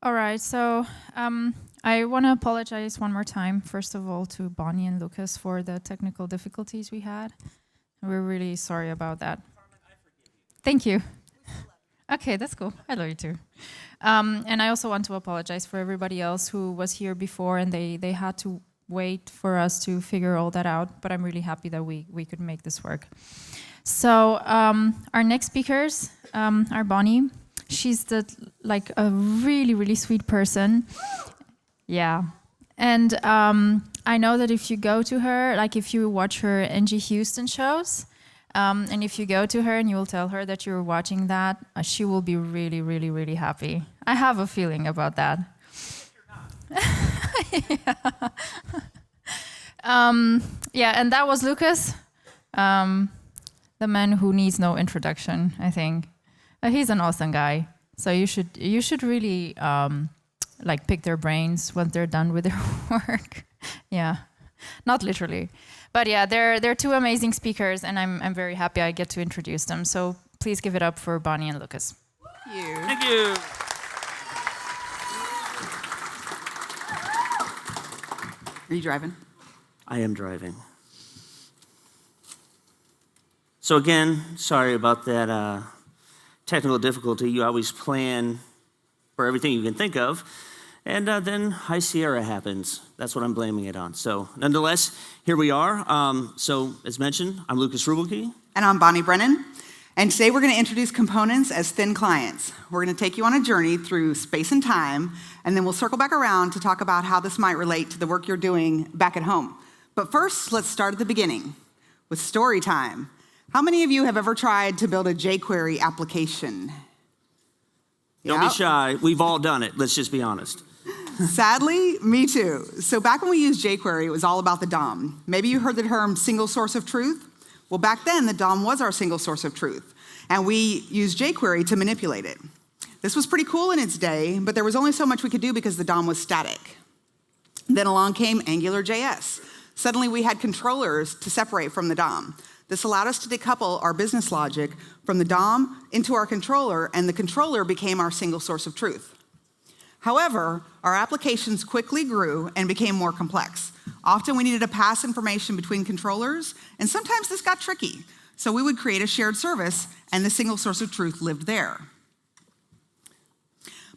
All right, so I want to apologize one more time, first of all, to Bonnie and Lucas for the technical difficulties we had. We're really sorry about that. Thank you. Okay, that's cool. I love you too. And I also want to apologize for everybody else who was here before and they had to wait for us to figure all that out, but I'm really happy that we could make this work. So our next speakers are Bonnie. She's a really, really sweet person. Yeah. And I know that if you go to her, like if you watch her NG Houston shows, and if you go to her and you will tell her that you're watching that, she will be really, really, really happy. I have a feeling about that. Yeah, and that was Lucas, the man who needs no introduction, I think. He's an awesome guy. So you should really pick their brains when they're done with their work. Yeah, not literally. But yeah, they're two amazing speakers, and I'm very happy I get to introduce them. So please give it up for Bonnie and Lucas. Thank you. Thank you. Are you driving? I am driving. So again, sorry about that technical difficulty. You always plan for everything you can think of. And then High Sierra happens. That's what I'm blaming it on. So nonetheless, here we are. So as mentioned, I'm Lucas Rubelke. And I'm Bonnie Brennan. And today we're going to introduce components as thin clients. We're going to take you on a journey through space and time, and then we'll circle back around to talk about how this might relate to the work you're doing back at home. But first, let's start at the beginning with story time. How many of you have ever tried to build a jQuery application? Don't be shy. We've all done it. Let's just be honest. Sadly, me too. So back when we used jQuery, it was all about the DOM. Maybe you heard the term single source of truth. Well, back then, the DOM was our single source of truth, and we used jQuery to manipulate it. This was pretty cool in its day, but there was only so much we could do because the DOM was static. Then along came AngularJS. Suddenly, we had controllers to separate from the DOM. This allowed us to decouple our business logic from the DOM into our controller, and the controller became our single source of truth. However, our applications quickly grew and became more complex. Often we needed to pass information between controllers, and sometimes this got tricky. So we would create a shared service, and the single source of truth lived there.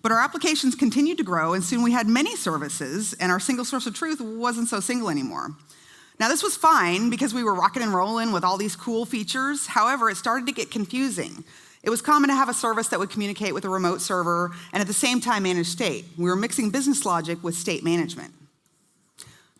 But our applications continued to grow, and soon we had many services, and our single source of truth wasn't so single anymore. Now, this was fine because we were rocking and rolling with all these cool features. However, it started to get confusing. It was common to have a service that would communicate with a remote server and at the same time manage state. We were mixing business logic with state management.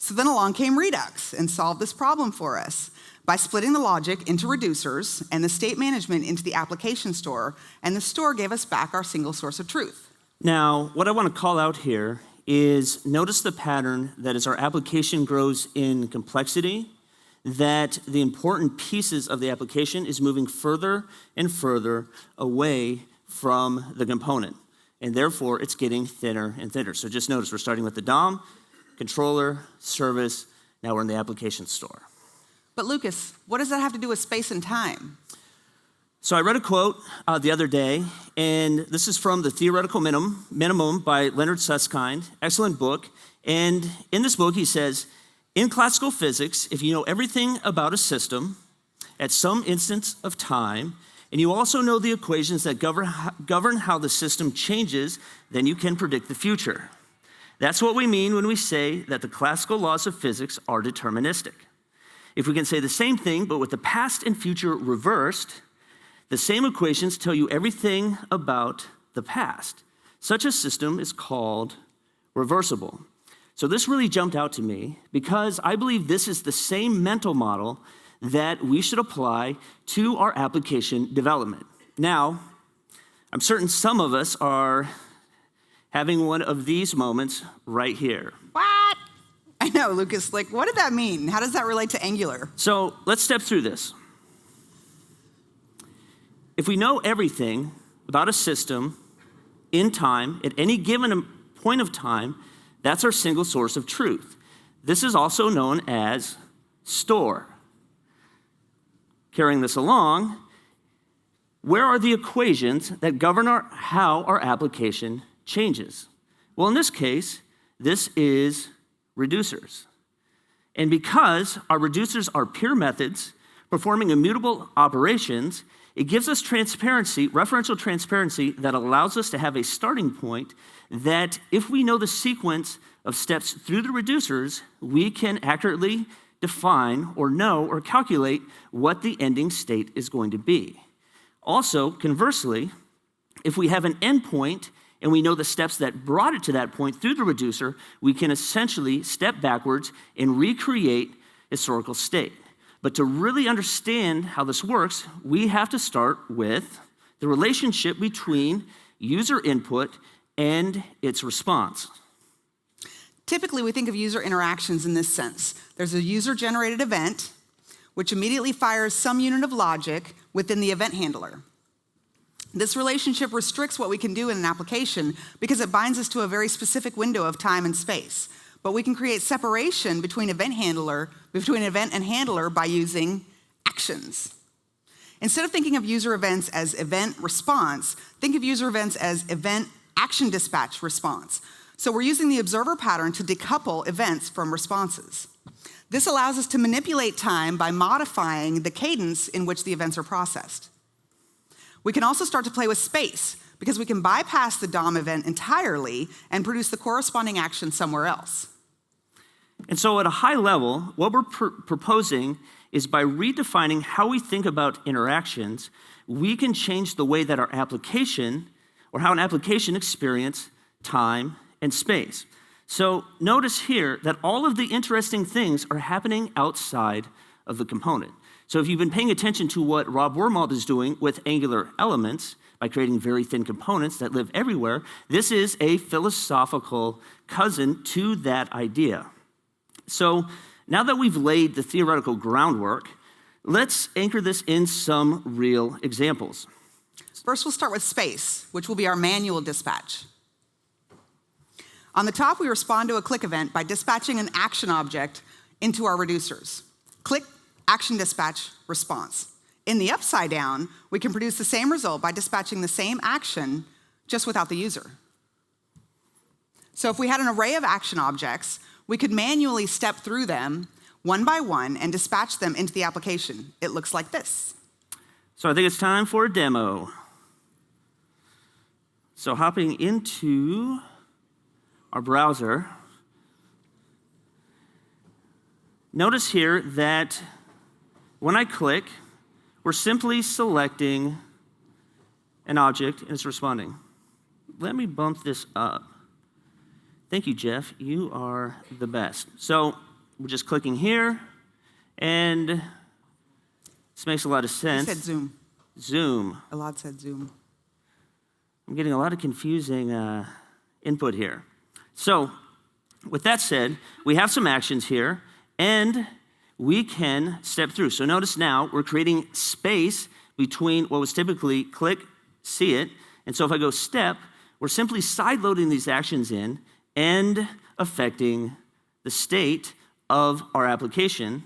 So then along came Redux and solved this problem for us by splitting the logic into reducers and the state management into the application store, and the store gave us back our single source of truth. Now, what I want to call out here is notice the pattern that as our application grows in complexity, that the important pieces of the application is moving further and further away from the component. And therefore, it's getting thinner and thinner. So just notice we're starting with the DOM, controller, service, now we're in the application store. But Lucas, what does that have to do with space and time? So I read a quote the other day, and this is from The Theoretical Minimum by Leonard Susskind. Excellent book. And in this book, he says, in classical physics, if you know everything about a system at some instance of time, and you also know the equations that govern how the system changes, then you can predict the future. That's what we mean when we say that the classical laws of physics are deterministic. If we can say the same thing, but with the past and future reversed, the same equations tell you everything about the past. Such a system is called reversible. So this really jumped out to me because I believe this is the same mental model that we should apply to our application development. Now, I'm certain some of us are having one of these moments right here. What? I know, Lucas, what did that mean? How does that relate to Angular? So let's step through this. If we know everything about a system in time, at any given point of time, that's our single source of truth. This is also known as store. Carrying this along, where are the equations that govern how our application changes? Well, in this case, this is reducers. And because our reducers are pure methods performing immutable operations, it gives us transparency, referential transparency, that allows us to have a starting point that if we know the sequence of steps through the reducers, we can accurately define or know or calculate what the ending state is going to be. Also, conversely, if we have an endpoint and we know the steps that brought it to that point through the reducer, we can essentially step backwards and recreate historical state. But to really understand how this works, we have to start with the relationship between user input and its response. Typically, we think of user interactions in this sense. There's a user-generated event, which immediately fires some unit of logic within the event handler. This relationship restricts what we can do in an application because it binds us to a very specific window of time and space. But we can create separation between event and handler by using actions. Instead of thinking of user events as event response, think of user events as event action dispatch response. So we're using the observer pattern to decouple events from responses. This allows us to manipulate time by modifying the cadence in which the events are processed. We can also start to play with space because we can bypass the DOM event entirely and produce the corresponding action somewhere else. And so at a high level, what we're proposing is by redefining how we think about interactions, we can change the way that our application, or how an application experiences time and space. So notice here that all of the interesting things are happening outside of the component. So if you've been paying attention to what Rob Wormald is doing with Angular elements by creating very thin components that live everywhere, this is a philosophical cousin to that idea. So now that we've laid the theoretical groundwork, let's anchor this in some real examples. First, we'll start with space, which will be our manual dispatch. On the top, we respond to a click event by dispatching an action object into our reducers. Click, action dispatch, response. In the upside down, we can produce the same result by dispatching the same action, just without the user. So if we had an array of action objects, we could manually step through them one by one and dispatch them into the application. It looks like this. So I think it's time for a demo. So hopping into our browser, notice here that when I click, we're simply selecting an object and it's responding. Let me bump this up. Thank you, Jeff. You are the best. So we're just clicking here, and this makes a lot of sense. It said zoom. Zoom. A lot said zoom. I'm getting a lot of confusing input here. So with that said, we have some actions here, and we can step through. So notice now we're creating space between what was typically click, see it, and so if I go step, we're simply side-loading these actions in and affecting the state of our application.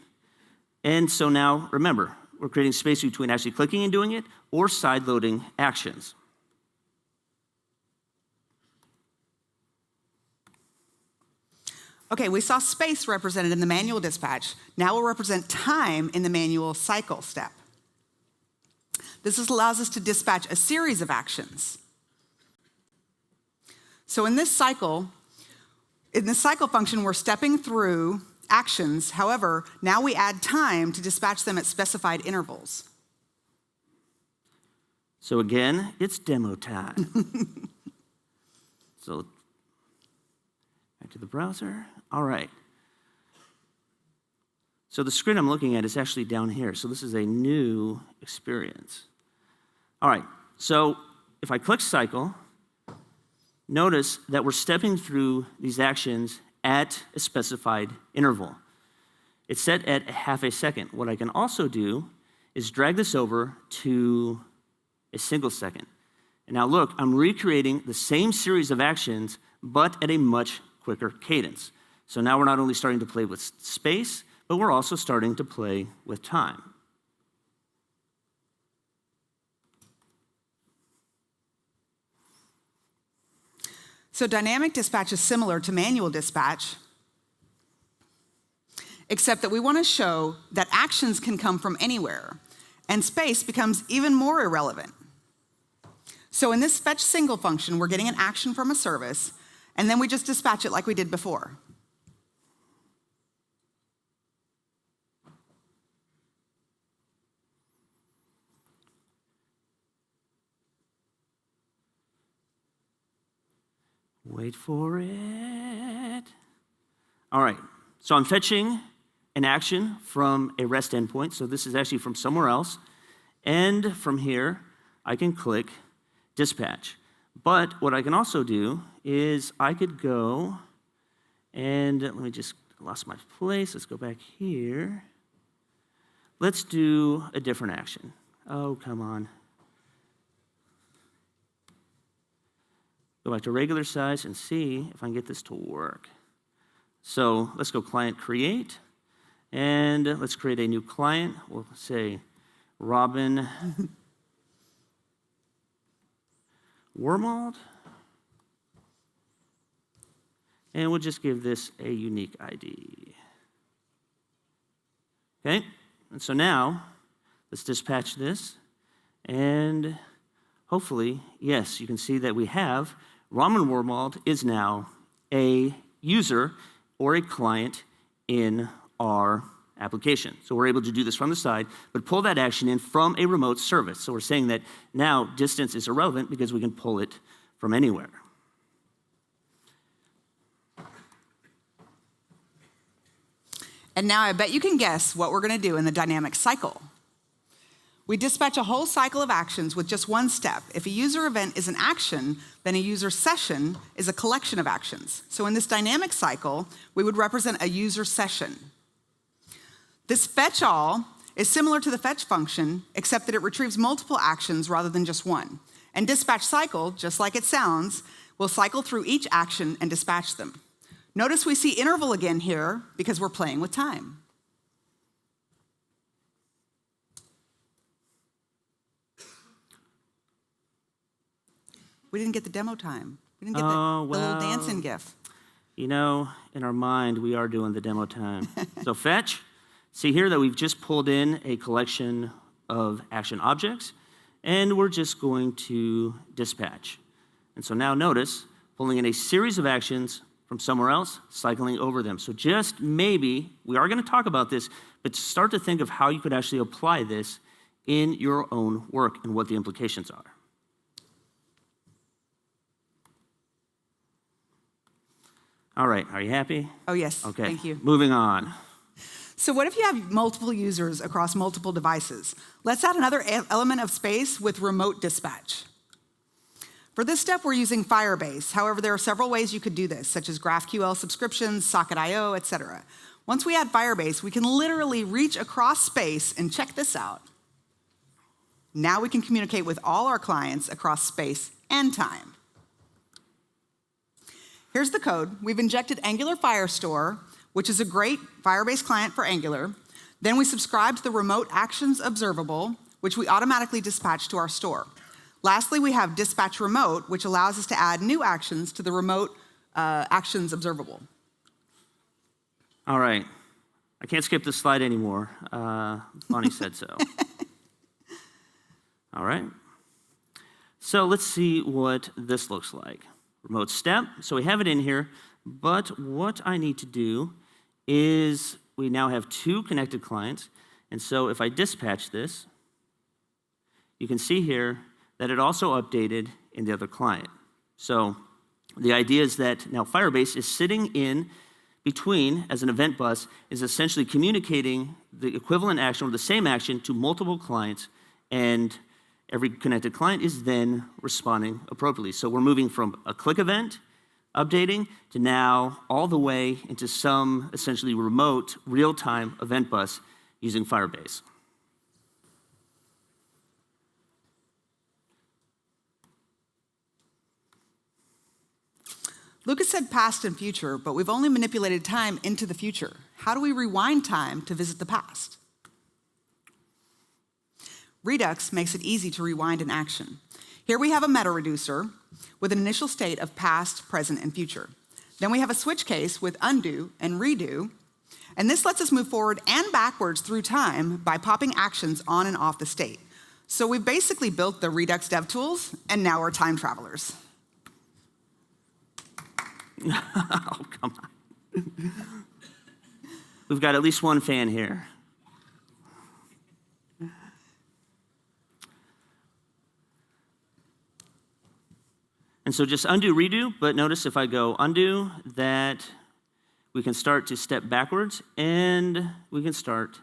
And so now, remember, we're creating space between actually clicking and doing it or side-loading actions. Okay, we saw space represented in the manual dispatch. Now we'll represent time in the manual cycle step. This allows us to dispatch a series of actions. So in this cycle function, we're stepping through actions. However, now we add time to dispatch them at specified intervals. So again, it's demo time. So back to the browser. All right. So the screen I'm looking at is actually down here. So this is a new experience. All right. So if I click cycle, notice that we're stepping through these actions at a specified interval. It's set at half a second. What I can also do is drag this over to a single second. And now look, I'm recreating the same series of actions, but at a much quicker cadence. So now we're not only starting to play with space, but we're also starting to play with time. So dynamic dispatch is similar to manual dispatch, except that we want to show that actions can come from anywhere, and space becomes even more irrelevant. So in this fetch single function, we're getting an action from a service, and then we just dispatch it like we did before. Wait for it. All right, so I'm fetching an action from a REST endpoint. So this is actually from somewhere else. And from here, I can click dispatch. But what I can also do is I could go and let me just, lost my place. Let's go back here. Let's do a different action. Oh, come on. Go back to regular size and see if I can get this to work. So let's go client create, and let's create a new client. We'll say Robin Wormald, and we'll just give this a unique ID. Okay, and so now let's dispatch this, and hopefully, yes, you can see that we have Robin Wormald is now a user or a client in our application. So we're able to do this from the side, but pull that action in from a remote service. So we're saying that now distance is irrelevant because we can pull it from anywhere. And now I bet you can guess what we're going to do in the dynamic cycle. We dispatch a whole cycle of actions with just one step. If a user event is an action, then a user session is a collection of actions. So in this dynamic cycle, we would represent a user session. This fetch all is similar to the fetch function, except that it retrieves multiple actions rather than just one. And dispatch cycle, just like it sounds, will cycle through each action and dispatch them. Notice we see interval again here because we're playing with time. We didn't get the demo time. We didn't get the little dancing gif. You know, in our mind, we are doing the demo time. So fetch, see here that we've just pulled in a collection of action objects, and we're just going to dispatch. And so now notice, pulling in a series of actions from somewhere else, cycling over them. So just maybe, we are going to talk about this, but start to think of how you could actually apply this in your own work and what the implications are. All right, are you happy? Oh, yes, Okay, thank you. Moving on. So what if you have multiple users across multiple devices? Let's add another element of space with remote dispatch. For this step, we're using Firebase. However, there are several ways you could do this, such as GraphQL subscriptions, Socket.io, etc. Once we add Firebase, we can literally reach across space, and check this out. Now we can communicate with all our clients across space and time. Here's the code. We've injected Angular Firestore, which is a great Firebase client for Angular. Then we subscribe to the remote actions observable, which we automatically dispatch to our store. Lastly, we have dispatch remote, which allows us to add new actions to the remote actions observable. All right, I can't skip this slide anymore. Bonnie said so. All right, so let's see what this looks like. Remote step, so we have it in here, but what I need to do is we now have two connected clients, and so if I dispatch this, you can see here that it also updated in the other client. So the idea is that now Firebase is sitting in between, as an event bus, is essentially communicating the equivalent action or the same action to multiple clients, and every connected client is then responding appropriately. So we're moving from a click event, updating, to now all the way into some essentially remote, real-time event bus using Firebase. Lucas said past and future, but we've only manipulated time into the future. How do we rewind time to visit the past? Redux makes it easy to rewind an action. Here we have a meta reducer with an initial state of past, present, and future. Then we have a switch case with undo and redo, and this lets us move forward and backwards through time by popping actions on and off the state. So we've basically built the Redux dev tools, and now we're time travelers. Oh, come on. We've got at least one fan here. And so just undo, redo, but notice if I go undo, that we can start to step backwards and we can start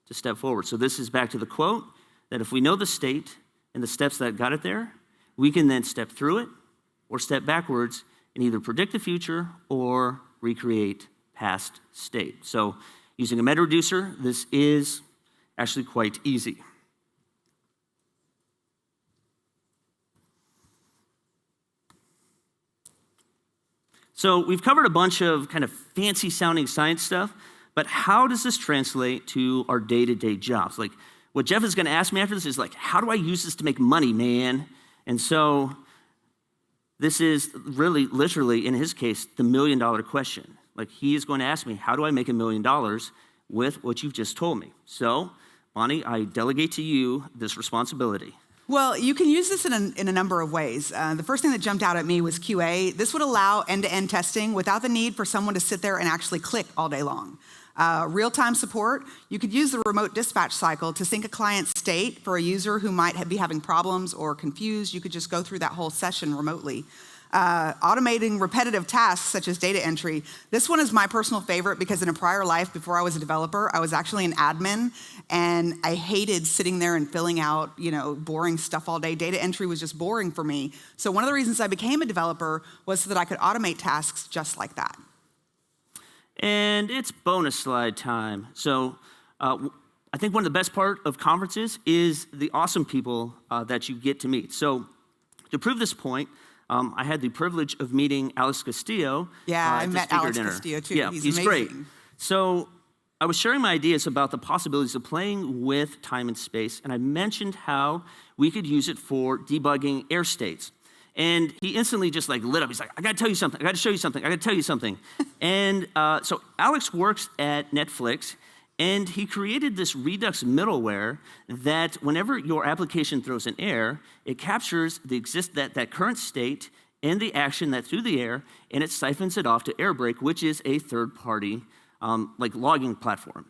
to step forward. So this is back to the quote, that if we know the state and the steps that got it there, we can then step through it or step backwards and either predict the future or recreate past state. So using a meta reducer, this is actually quite easy. So we've covered a bunch of kind of fancy sounding science stuff, but how does this translate to our day-to-day jobs? Like what Jeff is gonna ask me after this is like, how do I use this to make money, man? And so this is really, literally, in his case, the $1 million question. Like he is going to ask me, how do I make $1 million with what you've just told me? So, Bonnie, I delegate to you this responsibility. Well, you can use this in a number of ways. The first thing that jumped out at me was QA. This would allow end-to-end testing without the need for someone to sit there and actually click all day long. Real-time support, you could use the remote dispatch cycle to sync a client's state for a user who might be having problems or confused. You could just go through that whole session remotely. Automating repetitive tasks such as data entry. This one is my personal favorite because in a prior life, before I was a developer, I was actually an admin, and I hated sitting there and filling out, boring stuff all day. Data entry was just boring for me. So one of the reasons I became a developer was so that I could automate tasks just like that. And it's bonus slide time. So I think one of the best part of conferences is the awesome people that you get to meet. So to prove this point, I had the privilege of meeting Alex Castillo. Yeah, I met Alex Castillo too. Yeah, he's amazing. Great. So I was sharing my ideas about the possibilities of playing with time and space, and I mentioned how we could use it for debugging error states. And he instantly just like lit up. He's like, I gotta tell you something, I gotta show you something, I gotta tell you something. And so Alex works at Netflix, and he created this Redux middleware that whenever your application throws an error, it captures that current state and the action that threw the error, and it siphons it off to Airbreak, which is a third-party logging platform.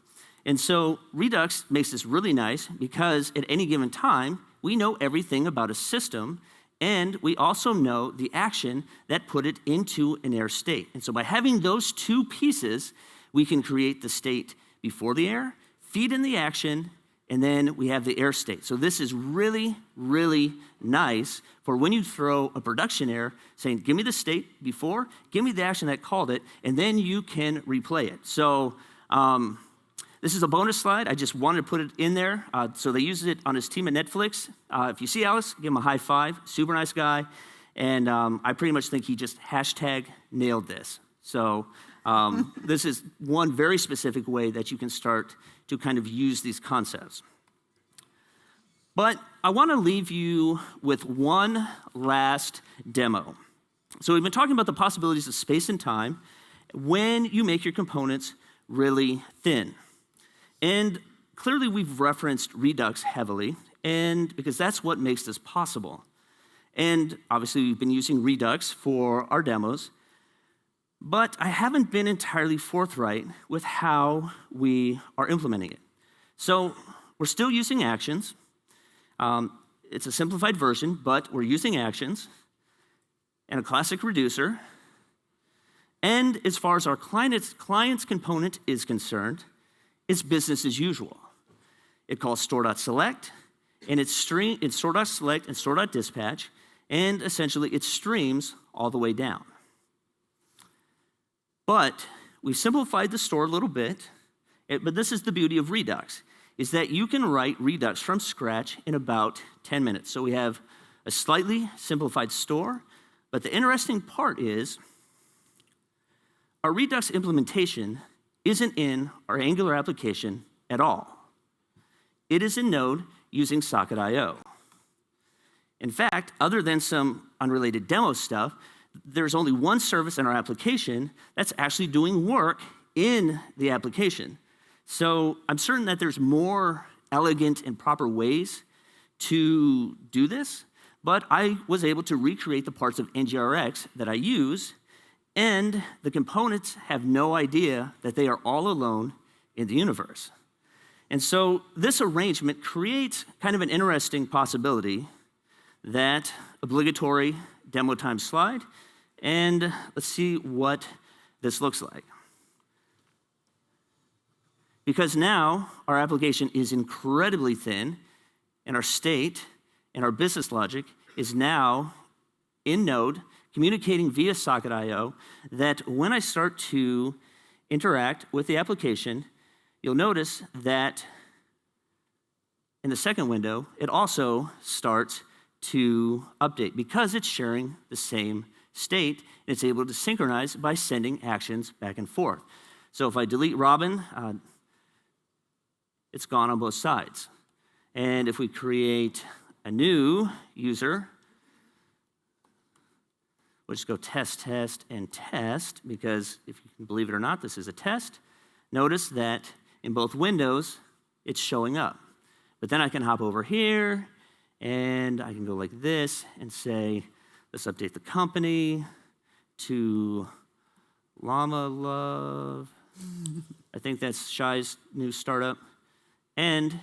And so Redux makes this really nice because at any given time, we know everything about a system, and we also know the action that put it into an error state. And so by having those two pieces, we can create the state before the error, feed in the action, and then we have the error state. So this is really, really nice for when you throw a production error, saying, give me the state before, give me the action that called it, and then you can replay it. So this is a bonus slide. I just wanted to put it in there. So they used it on his team at Netflix. If you see Alex, give him a high five. Super nice guy. And I pretty much think he just hashtag nailed this. So this is one very specific way that you can start to kind of use these concepts. But I want to leave you with one last demo. So we've been talking about the possibilities of space and time when you make your components really thin. And clearly we've referenced Redux heavily, and because that's what makes this possible. And obviously we've been using Redux for our demos, but I haven't been entirely forthright with how we are implementing it. So we're still using actions. It's a simplified version, but we're using actions and a classic reducer. And as far as our client's component is concerned, it's business as usual. It calls store.select, and it's store.select and store.dispatch, and essentially it streams all the way down. But we've simplified the store a little bit, but this is the beauty of Redux, is that you can write Redux from scratch in about 10 minutes. So we have a slightly simplified store, but the interesting part is our Redux implementation isn't in our Angular application at all. It is in Node using Socket.io. In fact, other than some unrelated demo stuff, there's only one service in our application that's actually doing work in the application. So I'm certain that there's more elegant and proper ways to do this, but I was able to recreate the parts of NGRX that I use, and the components have no idea that they are all alone in the universe. And so this arrangement creates kind of an interesting possibility that obligatory demo time slide, and let's see what this looks like. Because now our application is incredibly thin, and our state and our business logic is now in Node, communicating via socket IO, that when I start to interact with the application, you'll notice that in the second window, it also starts to update because it's sharing the same state, and it's able to synchronize by sending actions back and forth. So if I delete Robin, it's gone on both sides. And if we create a new user, we'll just go test, test, and test, because if you can believe it or not, this is a test. Notice that in both windows, it's showing up. But then I can hop over here, and I can go like this and say, let's update the company to Llama Love. I think that's Shai's new startup. And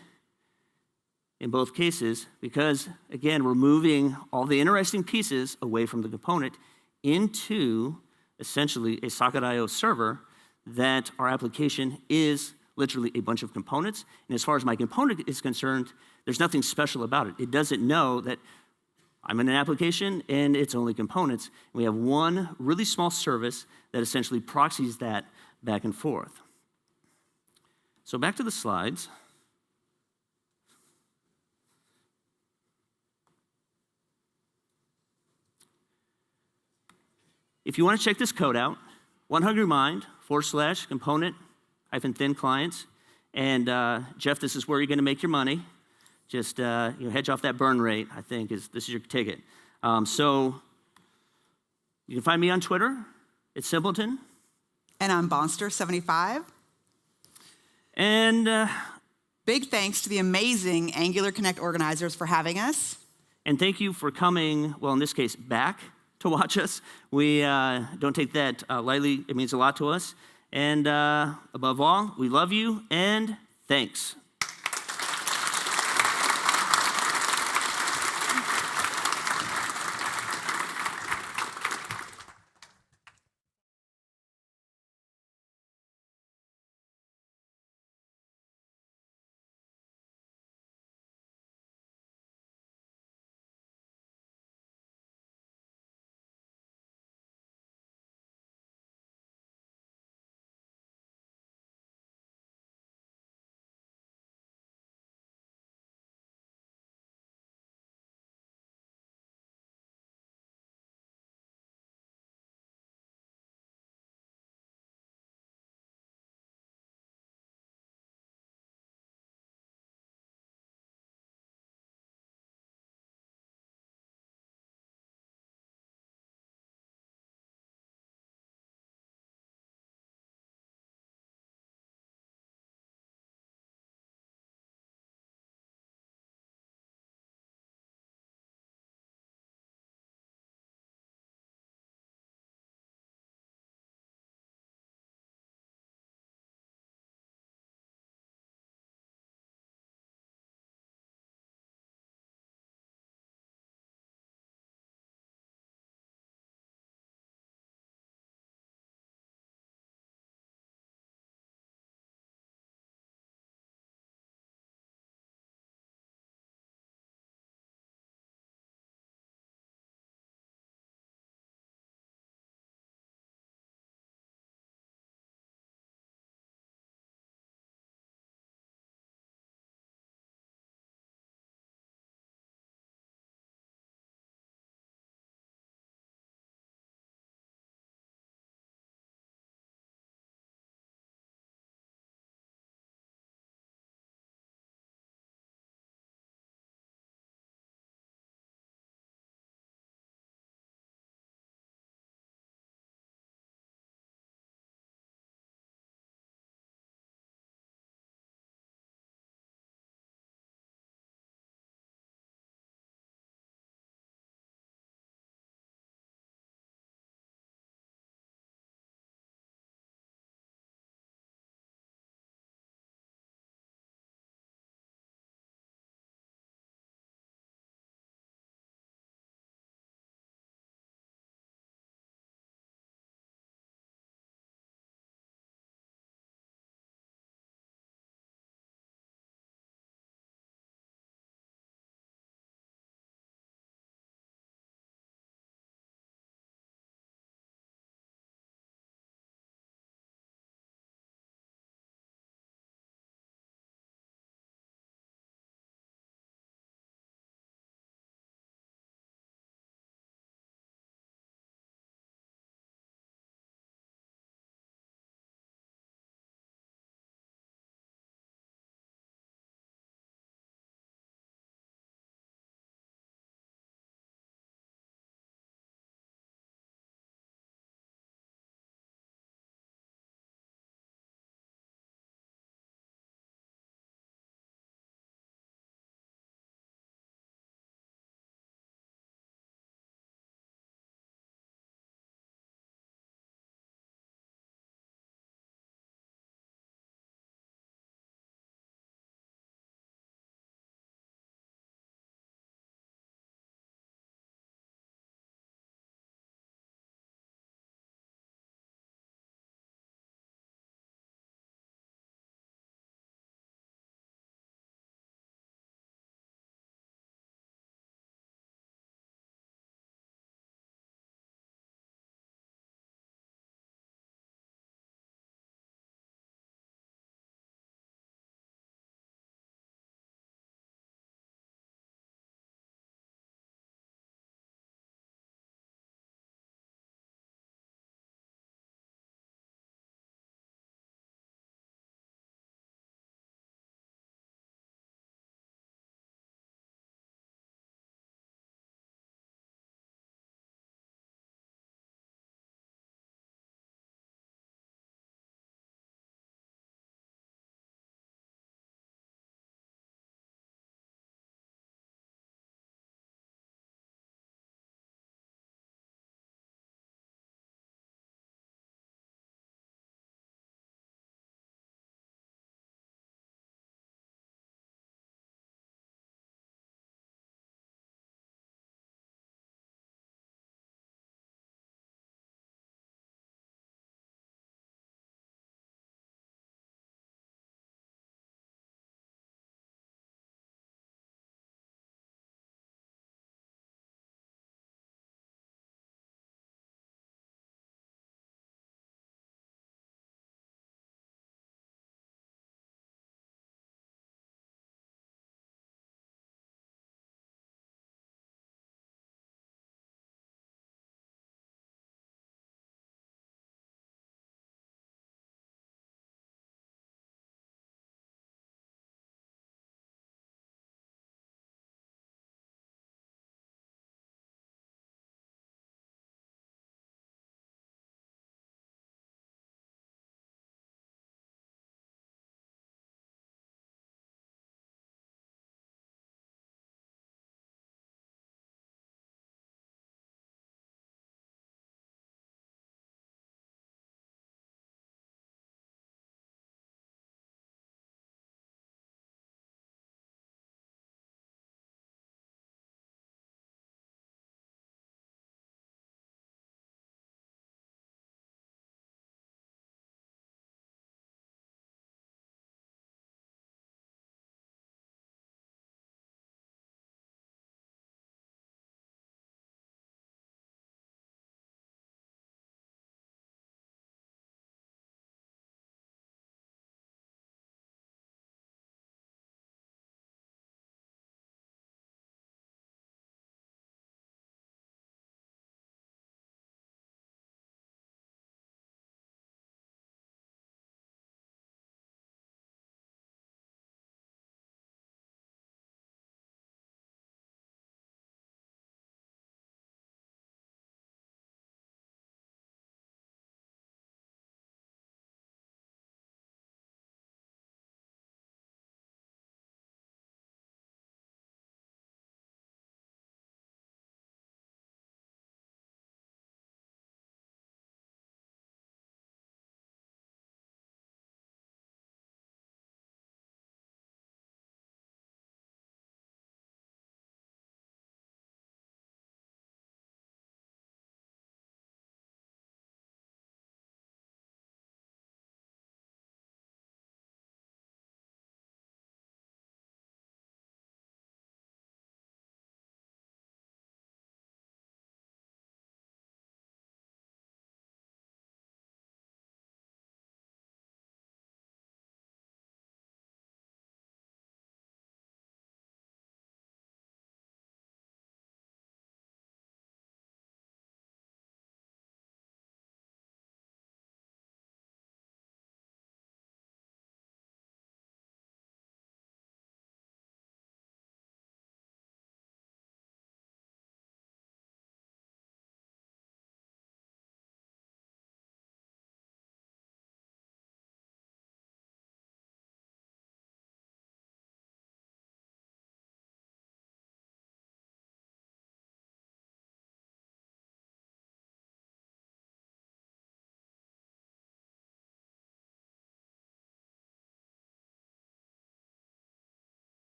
in both cases, because, again, we're moving all the interesting pieces away from the component into, essentially, a socket IO server, that our application is literally a bunch of components. And as far as my component is concerned, there's nothing special about it. It doesn't know that I'm in an application and it's only components. We have one really small service that essentially proxies that back and forth. So back to the slides. If you want to check this code out, 1hungrymind/component-thin clients. And Jeff, this is where you're going to make your money. Just hedge off that burn rate, I think, this is your ticket. So you can find me on Twitter. It's Simpleton. And I'm Bonster75. And big thanks to the amazing AngularConnect organizers for having us. And thank you for coming, well, in this case, back to watch us. We don't take that lightly. It means a lot to us. And above all, we love you, and thanks.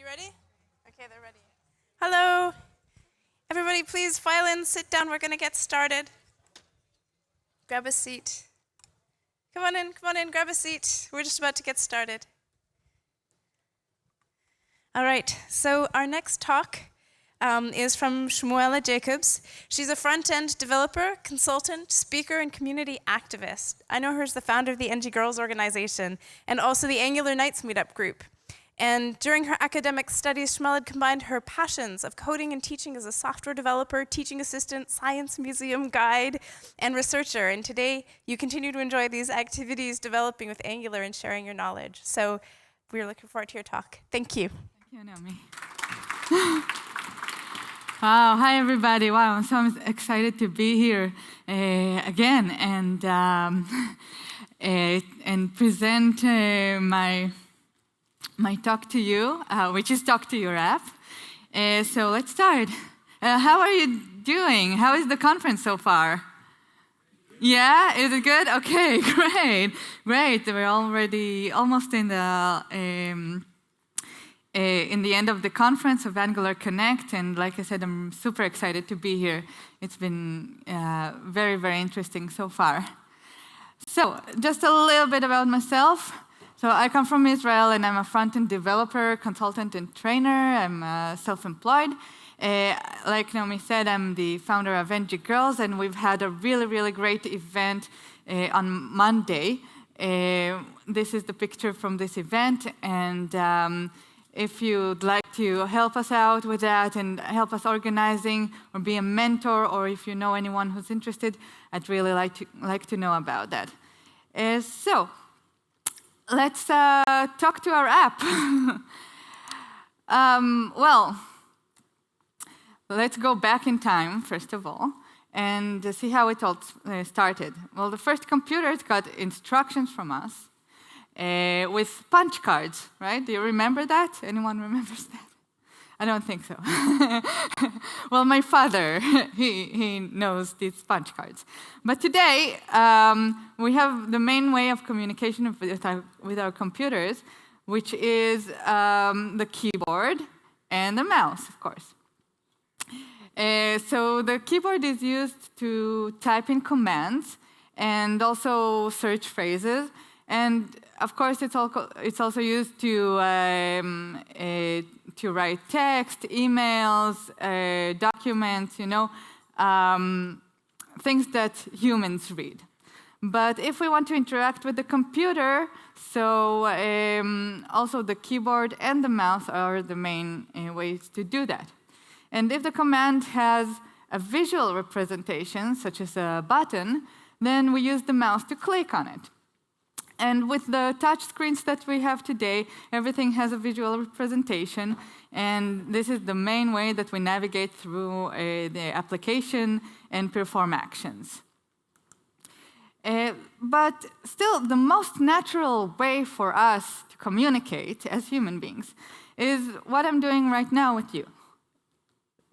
You ready? Okay, they're ready. Hello. Everybody, please file in, sit down. We're going to get started. Grab a seat. Come on in, grab a seat. We're just about to get started. All right, so our next talk is from Shmuela Jacobs. She's a front-end developer, consultant, speaker, and community activist. I know her as the founder of the NG Girls organization and also the Angular Nights meetup group. And during her academic studies, Shmuela had combined her passions of coding and teaching as a software developer, teaching assistant, science museum guide, and researcher. And today, you continue to enjoy these activities developing with Angular and sharing your knowledge. So we're looking forward to your talk. Thank you. Thank you, Naomi. Wow, hi everybody. Wow, I'm so excited to be here again and present my talk to you, which is Talk to Your App. So let's start. How are you doing? How is the conference so far? Yeah, is it good? Okay, great. We're already almost in the end of the conference of AngularConnect, and like I said, I'm super excited to be here. It's been very, very interesting so far. So, just a little bit about myself. So, I come from Israel, and I'm a front-end developer, consultant, and trainer. I'm self-employed. Like Naomi said, I'm the founder of NG Girls, and we've had a really, really great event on Monday. This is the picture from this event, and if you'd like to help us out with that and help us organizing or be a mentor, or if you know anyone who's interested, I'd really like to know about that. So let's talk to our app. Well, let's go back in time, first of all, and see how it all started. Well, the first computers got instructions from us with punch cards, right? Do you remember that? Anyone remembers that? I don't think so. Well, my father, he knows these punch cards. But today, we have the main way of communication with our computers, which is the keyboard and the mouse, of course. So the keyboard is used to type in commands and also search phrases. And of course, it's also used to write text, emails, documents, things that humans read. But if we want to interact with the computer, so also the keyboard and the mouse are the main ways to do that. And if the command has a visual representation, such as a button, then we use the mouse to click on it. And with the touch screens that we have today, everything has a visual representation, and this is the main way that we navigate through the application and perform actions. But still, the most natural way for us to communicate as human beings is what I'm doing right now with you,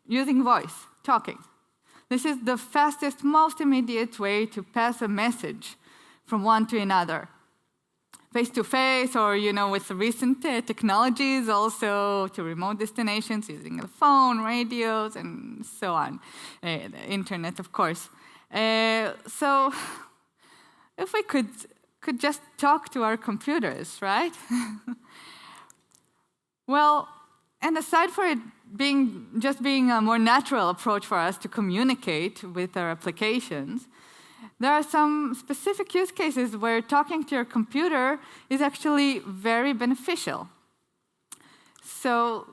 using voice, talking. This is the fastest, most immediate way to pass a message from one to another. Face-to-face, or with recent technologies, also to remote destinations using the phone, radios, and so on. The internet, of course. So, if we could just talk to our computers, right? Well, and aside for it being a more natural approach for us to communicate with our applications, there are some specific use cases where talking to your computer is actually very beneficial. So,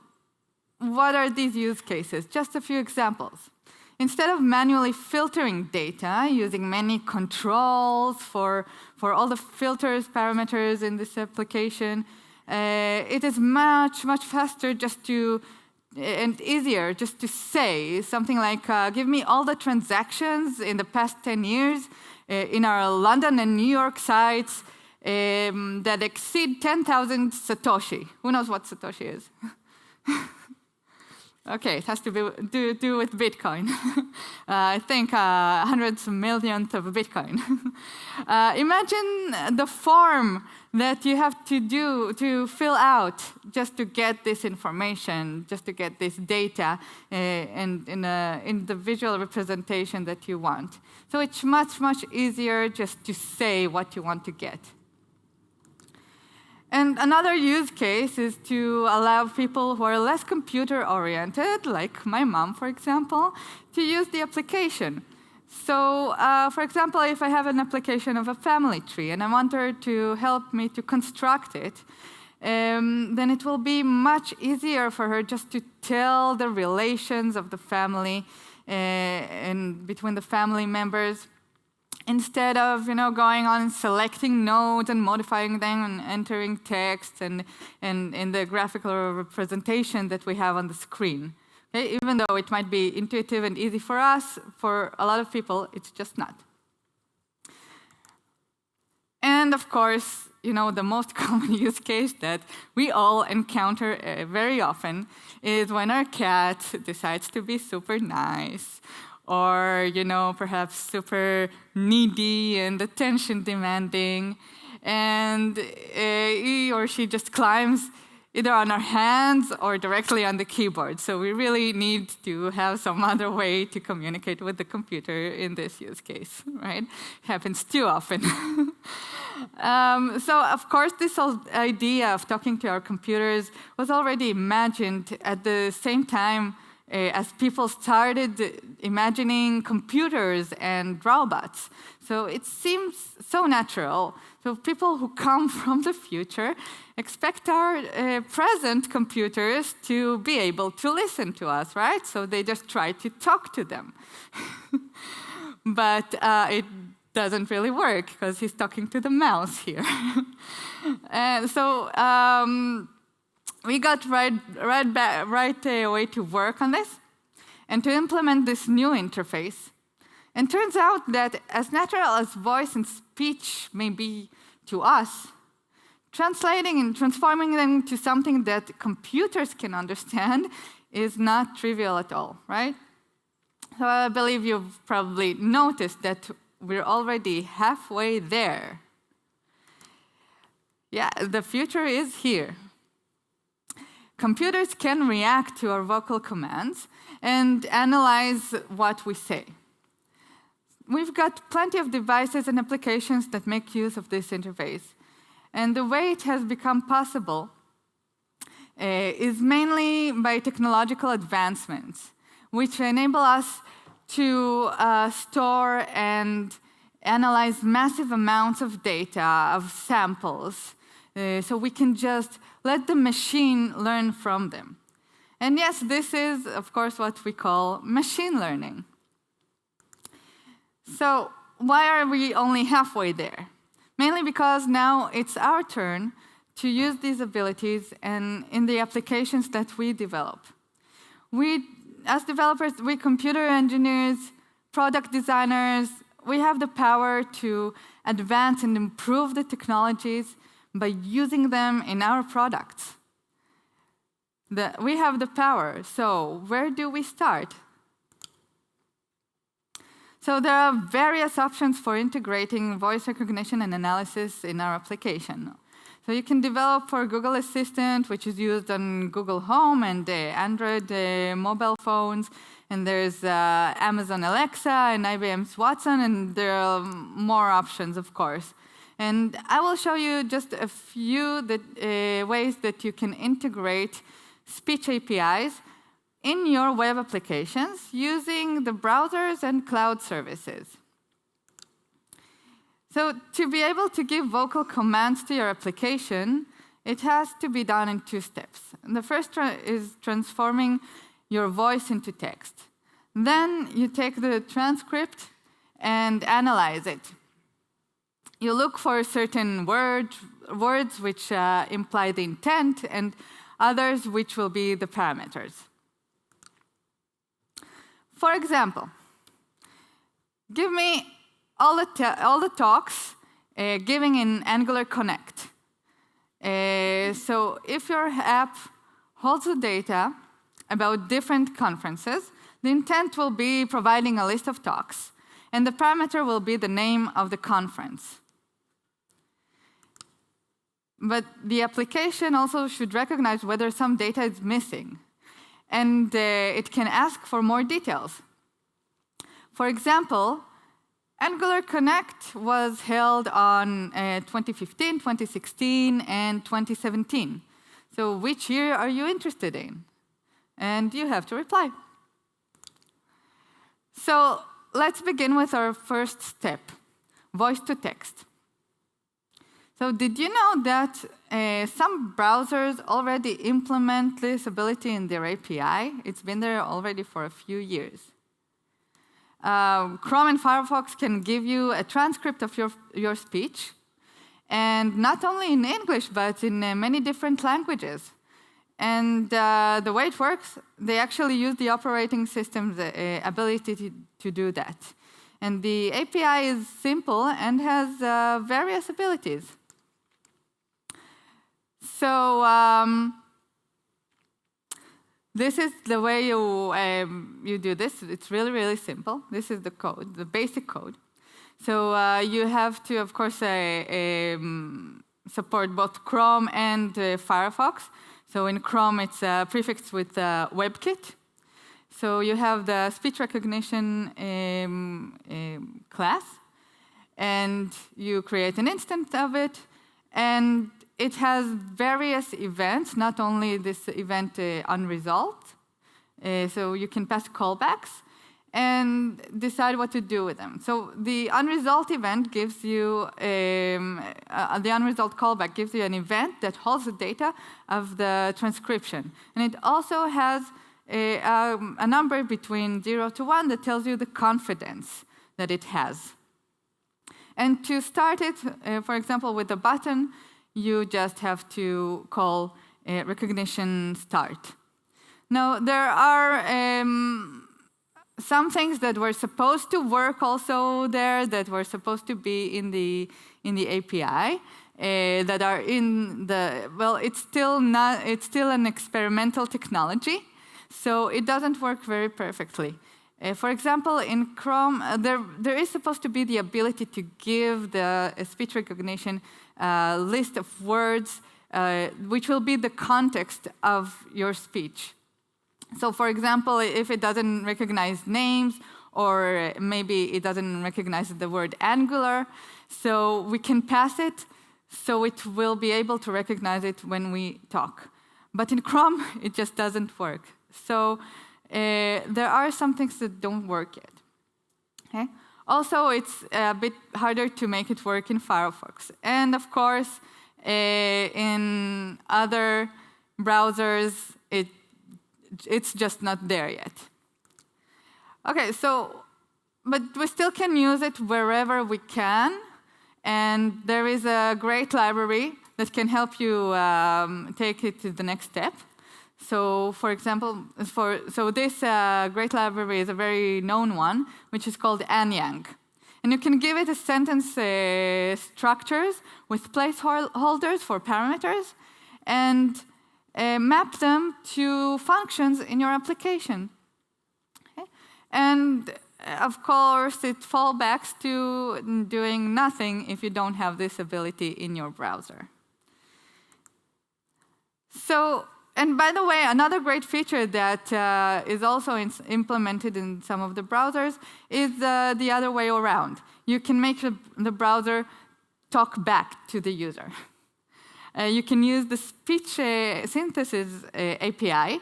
what are these use cases? Just a few examples. Instead of manually filtering data using many controls for all the filters, parameters in this application, it is much, much faster and easier just to say something like, give me all the transactions in the past 10 years in our London and New York sites that exceed 10,000 Satoshi. Who knows what Satoshi is? Okay, it has to do with Bitcoin. I think hundreds of millions of Bitcoin. Imagine the form that you have to fill out just to get this information, just to get this data and in the visual representation that you want. So it's much, much easier just to say what you want to get. And another use case is to allow people who are less computer-oriented, like my mom, for example, to use the application. So, for example, if I have an application of a family tree and I want her to help me to construct it, then it will be much easier for her just to tell the relations of the family and between the family members, instead of going on and selecting nodes and modifying them and entering text and in the graphical representation that we have on the screen. Okay? Even though it might be intuitive and easy for us, for a lot of people, it's just not. And of course, the most common use case that we all encounter very often is when our cat decides to be super nice, or perhaps super needy and attention demanding, and he or she just climbs either on our hands or directly on the keyboard. So we really need to have some other way to communicate with the computer in this use case, right? It happens too often. So of course, this whole idea of talking to our computers was already imagined at the same time as people started imagining computers and robots. So it seems so natural. So people who come from the future expect our present computers to be able to listen to us, right? So they just try to talk to them. But it doesn't really work because he's talking to the mouse here. And so we got right away to work on this and to implement this new interface. And turns out that as natural as voice and speech may be to us, translating and transforming them to something that computers can understand is not trivial at all, right? So I believe you've probably noticed that we're already halfway there. Yeah, the future is here. Computers can react to our vocal commands and analyze what we say. We've got plenty of devices and applications that make use of this interface. And the way it has become possible is mainly by technological advancements, which enable us to store and analyze massive amounts of data, of samples, so we can just let the machine learn from them. And yes, this is, of course, what we call machine learning. So why are we only halfway there? Mainly because now it's our turn to use these abilities and in the applications that we develop. We, as developers, we computer engineers, product designers, we have the power to advance and improve the technologies by using them in our products. We have the power, so where do we start? So there are various options for integrating voice recognition and analysis in our application. So you can develop for Google Assistant, which is used on Google Home and Android mobile phones. And there's Amazon Alexa and IBM's Watson, and there are more options, of course. And I will show you just a few ways that you can integrate speech APIs in your web applications using the browsers and cloud services. So to be able to give vocal commands to your application, it has to be done in 2 steps. And the first is transforming your voice into text. Then you take the transcript and analyze it. You look for certain words which imply the intent, and others which will be the parameters. For example, give me all the talks giving in AngularConnect. So if your app holds the data about different conferences. The intent will be providing a list of talks, and the parameter will be the name of the conference. But the application also should recognize whether some data is missing, and it can ask for more details. For example, AngularConnect was held on 2015, 2016, and 2017. So which year are you interested in? And you have to reply. So let's begin with our first step, voice to text. So did you know that some browsers already implement this ability in their API? It's been there already for a few years. Chrome and Firefox can give you a transcript of your speech, and not only in English, but in many different languages. And the way it works, they actually use the operating system's ability to do that. And the API is simple and has various abilities. So this is the way you do this. It's really, really simple. This is the code, the basic code. So you have to, of course, support both Chrome and Firefox. So in Chrome, it's prefixed with WebKit. So you have the speech recognition class, and you create an instance of it, and it has various events, not only this event unresolved. So you can pass callbacks and decide what to do with them. So the unresolved event gives you, the unresolved callback gives you an event that holds the data of the transcription. And it also has a number between 0 to 1 that tells you the confidence that it has. And to start it, for example, with a button, you just have to call recognition start. Now, there are some things that were supposed to work also there, that were supposed to be in the API, that are in the, well, it's still an experimental technology, so it doesn't work very perfectly. For example, in Chrome, there is supposed to be the ability to give the speech recognition list of words, which will be the context of your speech. So for example, if it doesn't recognize names, or maybe it doesn't recognize the word Angular, so we can pass it, so it will be able to recognize it when we talk. But in Chrome, it just doesn't work. So there are some things that don't work yet. Okay? Also, it's a bit harder to make it work in Firefox. And of course, in other browsers, it's just not there yet. Okay, so, but we still can use it wherever we can. And there is a great library that can help you take it to the next step. So, for example, this great library is a very known one, which is called Anyang. And you can give it a sentence structures with placeholders for parameters, and map them to functions in your application. Okay? And of course, it fallbacks to doing nothing if you don't have this ability in your browser. So, and by the way, another great feature that is also implemented in some of the browsers is the other way around. You can make the browser talk back to the user. You can use the speech synthesis API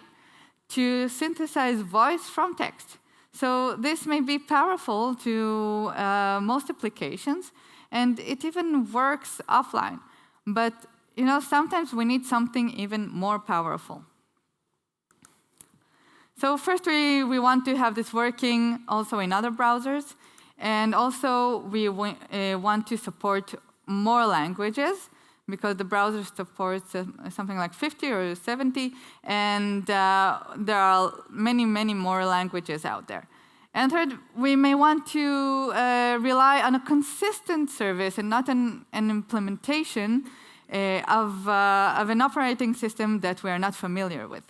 to synthesize voice from text. So this may be powerful to most applications, and it even works offline. But you know, sometimes we need something even more powerful. So first, we want to have this working also in other browsers, and also we want to support more languages, because the browser supports something like 50 or 70, and there are many, many more languages out there. And third, we may want to rely on a consistent service and not an implementation of an operating system that we are not familiar with.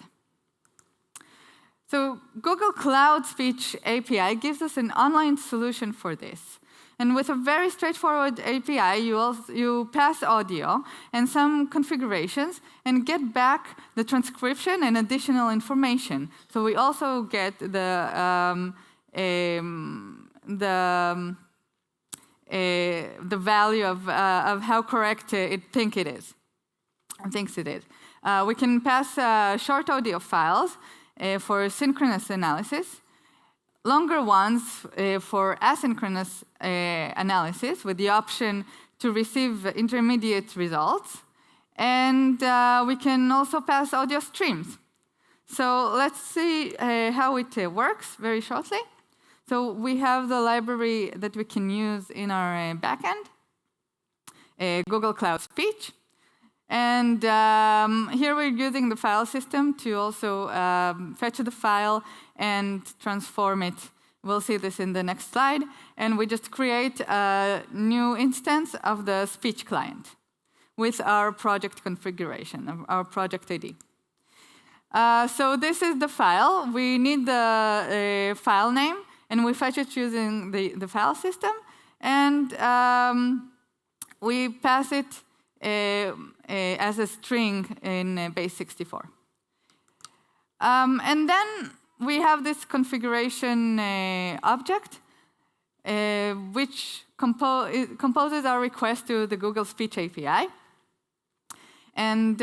So Google Cloud Speech API gives us an online solution for this. And with a very straightforward API, you pass audio and some configurations and get back the transcription and additional information. So we also get the value of how correct it thinks it is. We can pass short audio files for synchronous analysis, longer ones for asynchronous analysis with the option to receive intermediate results. And we can also pass audio streams. So let's see how it works very shortly. So we have the library that we can use in our backend, Google Cloud Speech. And here we're using the file system to also fetch the file and transform it. We'll see this in the next slide. And we just create a new instance of the speech client with our project configuration, our project ID. So this is the file. We need the file name, and we fetch it using the file system. And we pass it as a string in base 64. And then we have this configuration object, which composes our request to the Google Speech API. And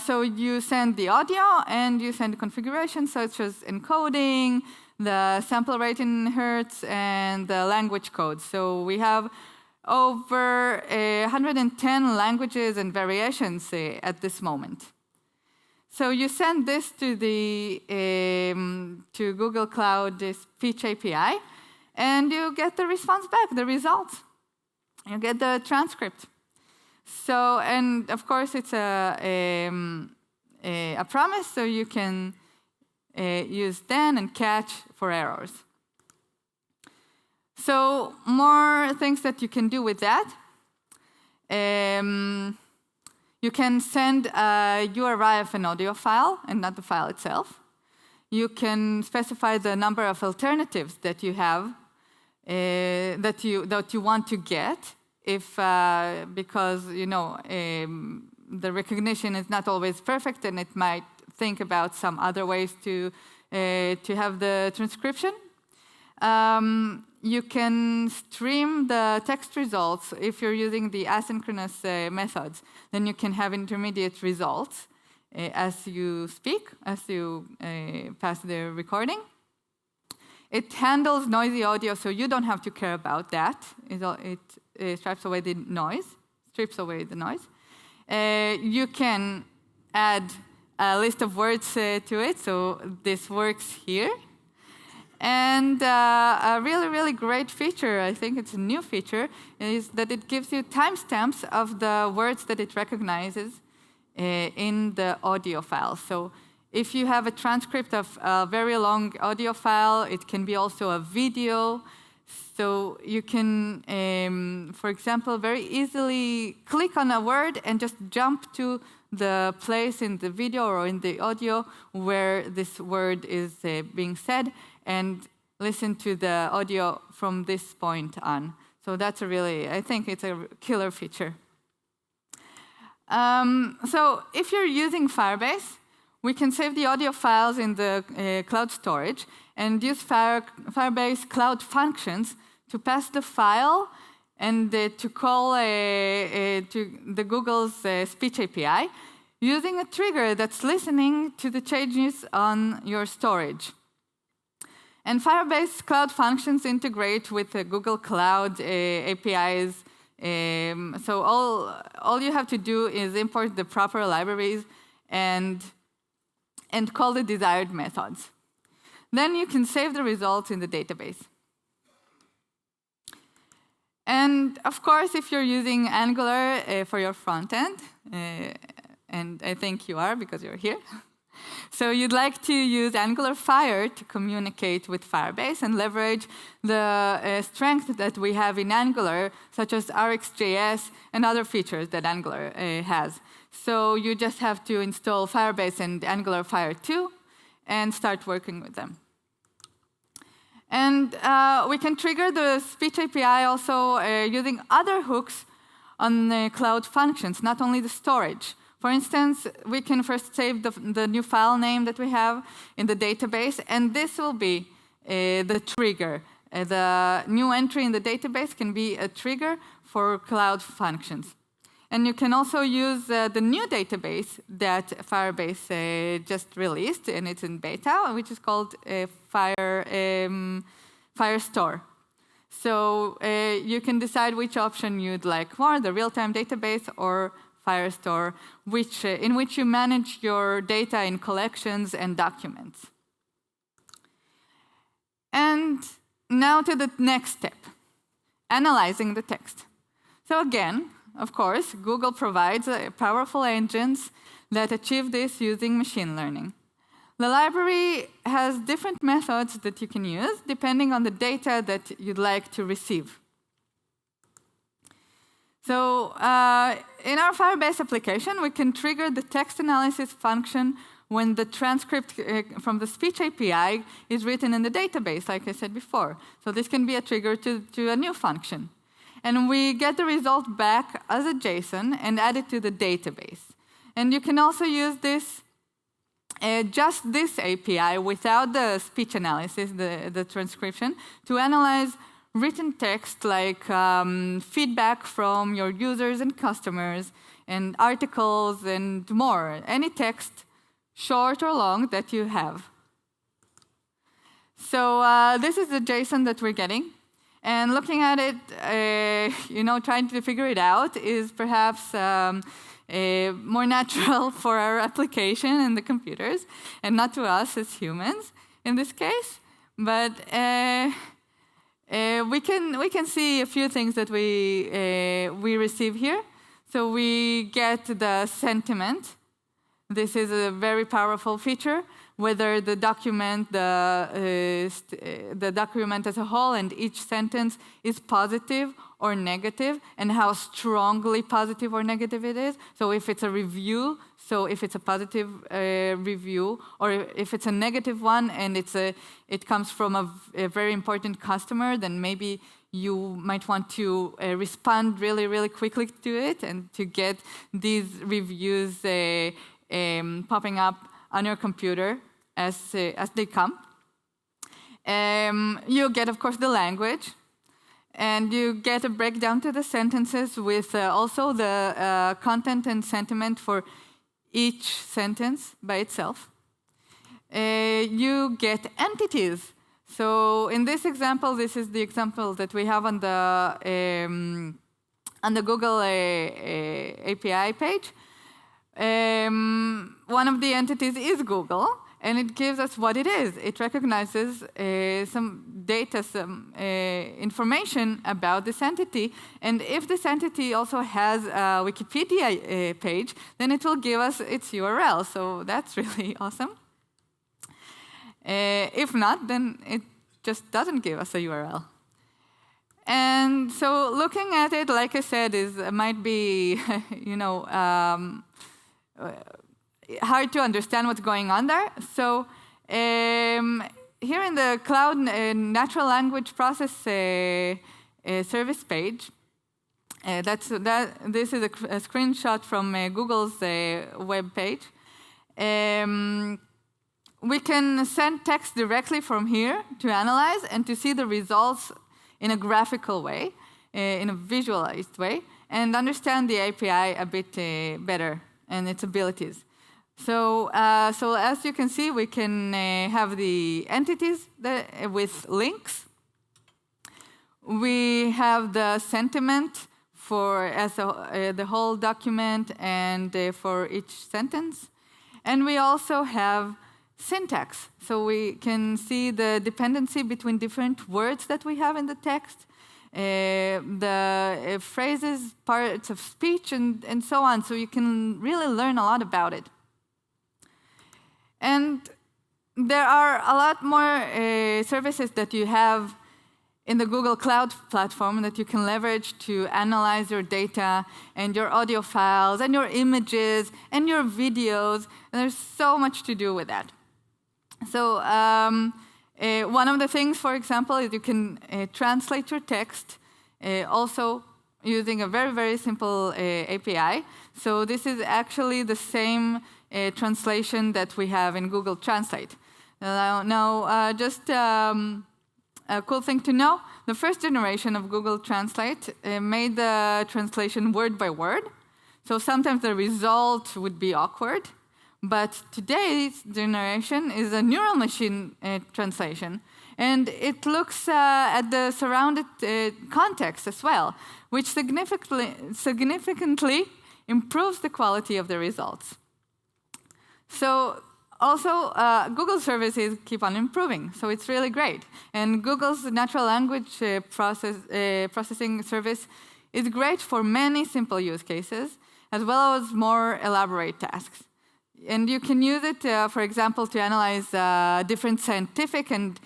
so you send the audio, and you send configurations such as encoding, the sample rate in hertz, and the language code. So we have over 110 languages and variations at this moment. So you send this to the to Google Cloud Speech API, and you get the response back, the results. You get the transcript. So, and of course, it's a promise, so you can use then and catch for errors. So more things that you can do with that. You can send a URI of an audio file and not the file itself. You can specify the number of alternatives that you have that you want to get, if because the recognition is not always perfect, and it might think about some other ways to have the transcription. You can stream the text results if you're using the asynchronous methods. Then you can have intermediate results as you speak, as you pass the recording. It handles noisy audio, so you don't have to care about that. It strips away the noise. You can add a list of words to it, so this works here. And a really, really great feature, I think it's a new feature, is that it gives you timestamps of the words that it recognizes in the audio file. So if you have a transcript of a very long audio file, it can be also a video. So you can, for example, very easily click on a word and just jump to the place in the video or in the audio where this word is being said, and listen to the audio from this point on. So that's I think it's a killer feature. So if you're using Firebase, we can save the audio files in the cloud storage and use Firebase Cloud Functions to pass the file and to call to the Google's Speech API using a trigger that's listening to the changes on your storage. And Firebase Cloud Functions integrate with the Google Cloud APIs. So all you have to do is import the proper libraries and call the desired methods. Then you can save the results in the database. And of course, if you're using Angular for your front end, and I think you are because you're here, so you'd like to use Angular Fire to communicate with Firebase and leverage the strength that we have in Angular, such as RxJS and other features that Angular has. So you just have to install Firebase and Angular Fire 2, and start working with them. And we can trigger the speech API also using other hooks on the cloud functions, not only the storage. For instance, we can first save the new file name that we have in the database, and this will be the trigger. The new entry in the database can be a trigger for cloud functions. And you can also use the new database that Firebase just released, and it's in beta, which is called Firestore. So you can decide which option you'd like more, the real-time database or Firestore, in which you manage your data in collections and documents. And now to the next step, analyzing the text. So again, of course, Google provides powerful engines that achieve this using machine learning. The library has different methods that you can use depending on the data that you'd like to receive. So in our Firebase application, we can trigger the text analysis function when the transcript from the speech API is written in the database, like I said before. So this can be a trigger to a new function. And we get the result back as a JSON and add it to the database. And you can also use this, just this API without the speech analysis, the transcription, to analyze written text like feedback from your users and customers, and articles and more. Any text, short or long, that you have. So this is the JSON that we're getting. And looking at it, trying to figure it out is perhaps more natural for our application and the computers, and not to us as humans in this case. But we can see a few things that we receive here. So we get the sentiment. This is a very powerful feature, whether the document, the document as a whole and each sentence is positive or negative, and how strongly positive or negative it is. So if it's a review, so if it's a positive review, or if it's a negative one and it comes from a very important customer, then maybe you might want to respond really, really quickly to it and to get these reviews popping up on your computer as they come. You get, of course, the language, and you get a breakdown to the sentences with also the content and sentiment for each sentence by itself. You get entities. So in this example, this is the example that we have on the Google API page. One of the entities is Google, and it gives us what it is. It recognizes some data, some information about this entity, and if this entity also has a Wikipedia page, then it will give us its URL, so that's really awesome. If not, then it just doesn't give us a URL. And so looking at it, like I said, might be, hard to understand what's going on there. So here in the Cloud Natural Language Process service page, this is a screenshot from Google's web page. We can send text directly from here to analyze and to see the results in a graphical way, in a visualized way, and understand the API a bit better and its abilities. So as you can see, we can have the entities with links. We have the sentiment for the whole document and for each sentence. And we also have syntax. So we can see the dependency between different words that we have in the text, the phrases, parts of speech, and so on. So you can really learn a lot about it. And there are a lot more services that you have in the Google Cloud platform that you can leverage to analyze your data and your audio files and your images and your videos. And there's so much to do with that. So one of the things, for example, is you can translate your text also using a very, very simple API. So this is actually the same translation that we have in Google Translate. Now just a cool thing to know, the first generation of Google Translate made the translation word by word. So sometimes the result would be awkward. But today's generation is a neural machine translation. And it looks at the surrounded context as well, which significantly improves the quality of the results. So also, Google services keep on improving, so it's really great. And Google's natural language processing service is great for many simple use cases, as well as more elaborate tasks. And you can use it, for example, to analyze different scientific and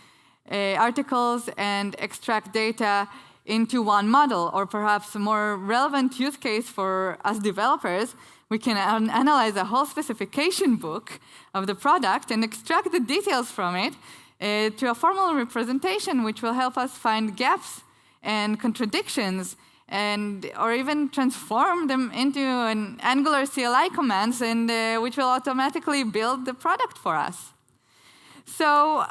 articles and extract data into one model, or perhaps a more relevant use case for us developers. We can analyze a whole specification book of the product and extract the details from it to a formal representation, which will help us find gaps and contradictions, or even transform them into an Angular CLI commands, and which will automatically build the product for us. So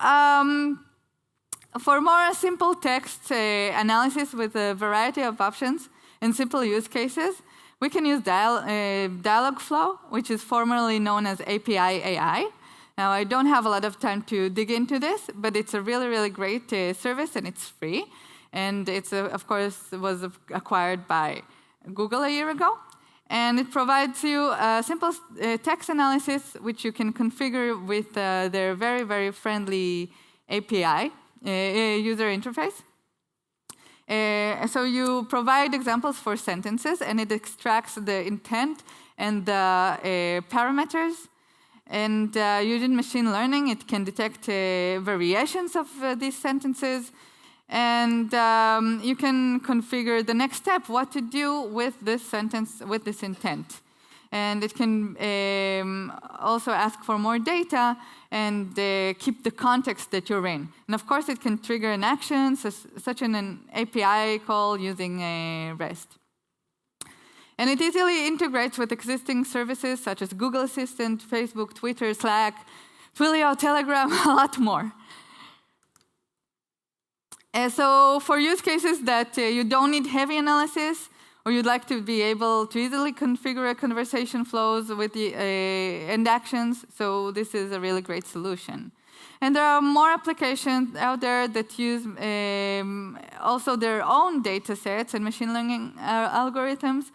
for more simple text analysis with a variety of options and simple use cases, we can use Dialogflow, which is formerly known as API AI. Now, I don't have a lot of time to dig into this, but it's a really, really great service, and it's free. And it's, of course, was acquired by Google a year ago. And it provides you simple text analysis, which you can configure with their very, very friendly API user interface. So you provide examples for sentences, and it extracts the intent and the parameters. And using machine learning, it can detect variations of these sentences. And you can configure the next step, what to do with this sentence, with this intent. And it can also ask for more data and keep the context that you're in. And of course, it can trigger an action, such as an API call using REST. And it easily integrates with existing services such as Google Assistant, Facebook, Twitter, Slack, Twilio, Telegram, a lot more. So for use cases that you don't need heavy analysis, or you'd like to be able to easily configure a conversation flows with the end actions, so this is a really great solution. And there are more applications out there that use also their own data sets and machine learning algorithms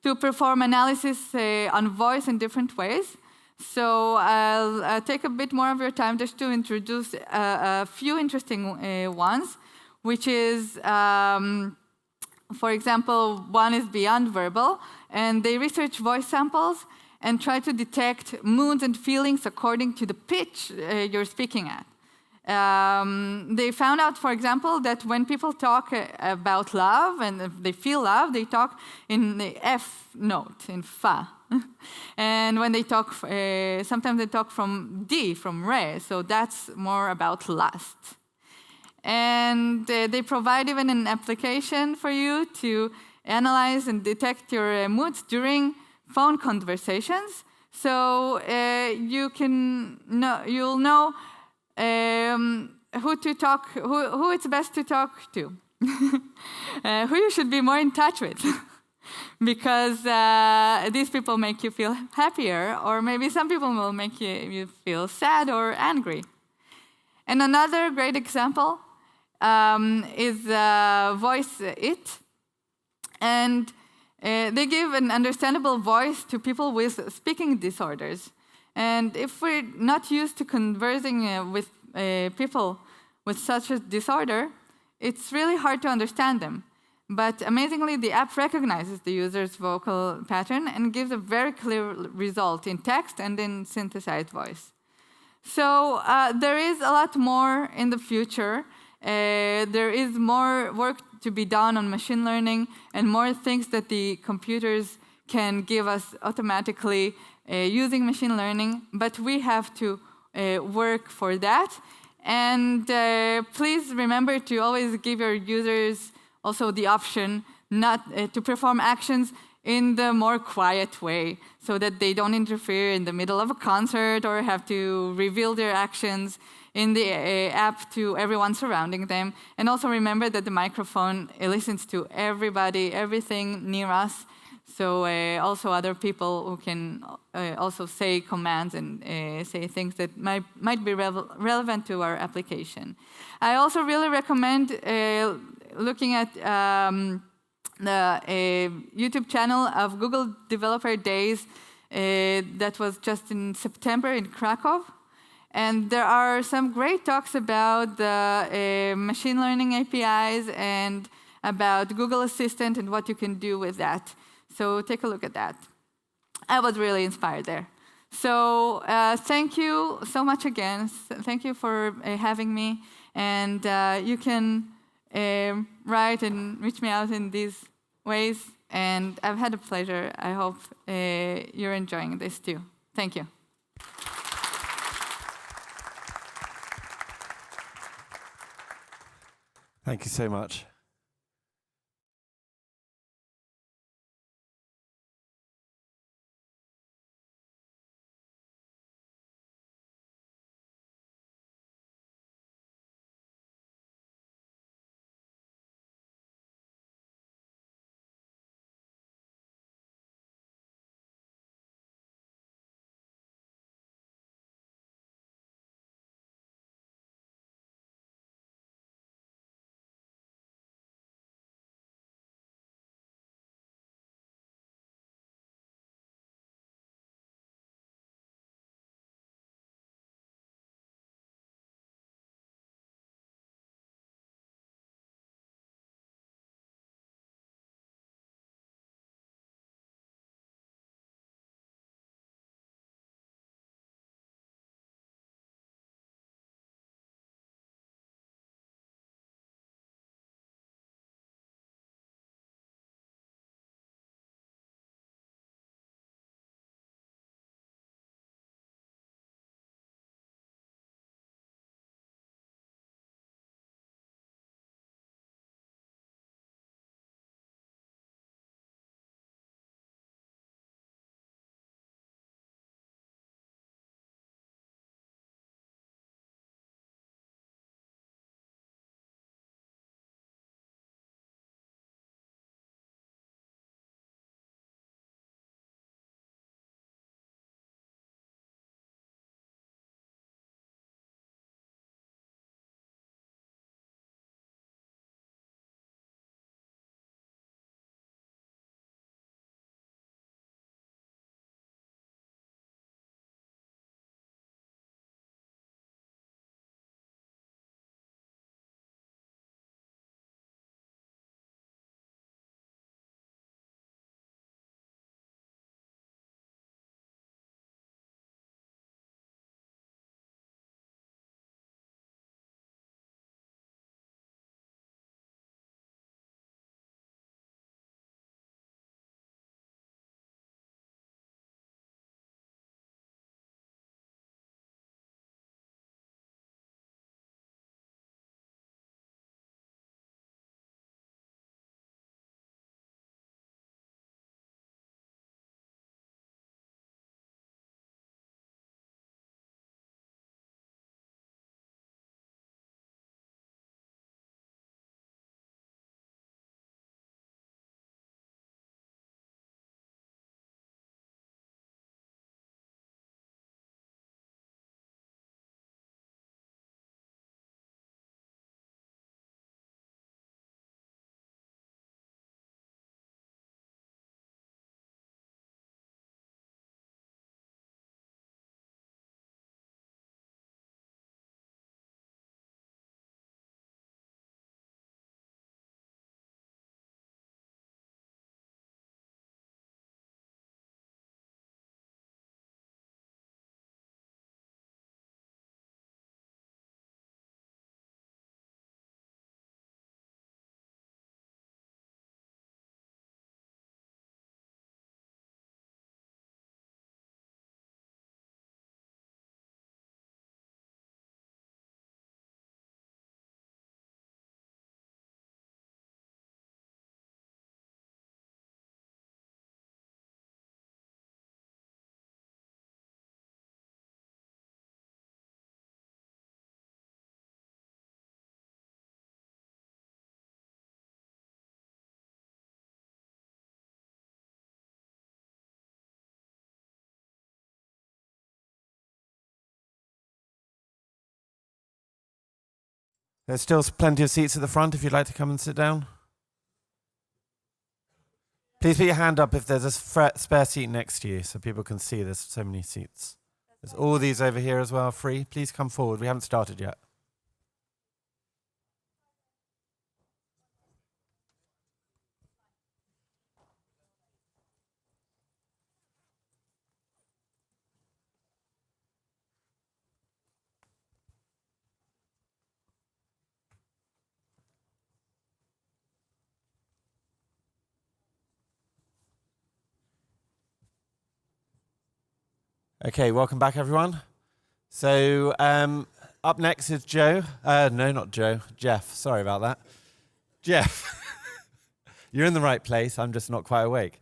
to perform analysis on voice in different ways. So I'll take a bit more of your time just to introduce a few interesting ones, which is, for example, one is beyond verbal, and they research voice samples and try to detect moods and feelings according to the pitch you're speaking at. They found out, for example, that when people talk about love and if they feel love, they talk in the F note, in fa. And when they talk, sometimes they talk from D, from re, so that's more about lust. And they provide even an application for you to analyze and detect your moods during phone conversations. So you'll know who to talk, who it's best to talk to, who you should be more in touch with, because these people make you feel happier, or maybe some people will make you feel sad or angry. And another great example is Voice It, and they give an understandable voice to people with speaking disorders. And if we're not used to conversing with people with such a disorder, it's really hard to understand them. But amazingly, the app recognizes the user's vocal pattern and gives a very clear result in text and in synthesized voice. So there is a lot more in the future. There is more work to be done on machine learning and more things that the computers can give us automatically using machine learning, but we have to work for that. And please remember to always give your users also the option not to perform actions in the more quiet way, so that they don't interfere in the middle of a concert or have to reveal their actions in the app to everyone surrounding them. And also remember that the microphone listens to everybody, everything near us. So also other people who can also say commands and say things that might be relevant to our application. I also really recommend looking at the YouTube channel of Google Developer Days that was just in September in Krakow. And there are some great talks about the machine learning APIs and about Google Assistant and what you can do with that. So take a look at that. I was really inspired there. So thank you so much again. Thank you for having me. And you can write and reach me out in these ways. And I've had a pleasure. I hope you're enjoying this too. Thank you. Thank you so much. There's still plenty of seats at the front if you'd like to come and sit down. Please put your hand up if there's a spare seat next to you so people can see there's so many seats. There's all these over here as well, free. Please come forward. We haven't started yet. Okay, welcome back, everyone. So up next is Joe. No, not Joe. Jeff. Sorry about that. Jeff. You're in the right place. I'm just not quite awake.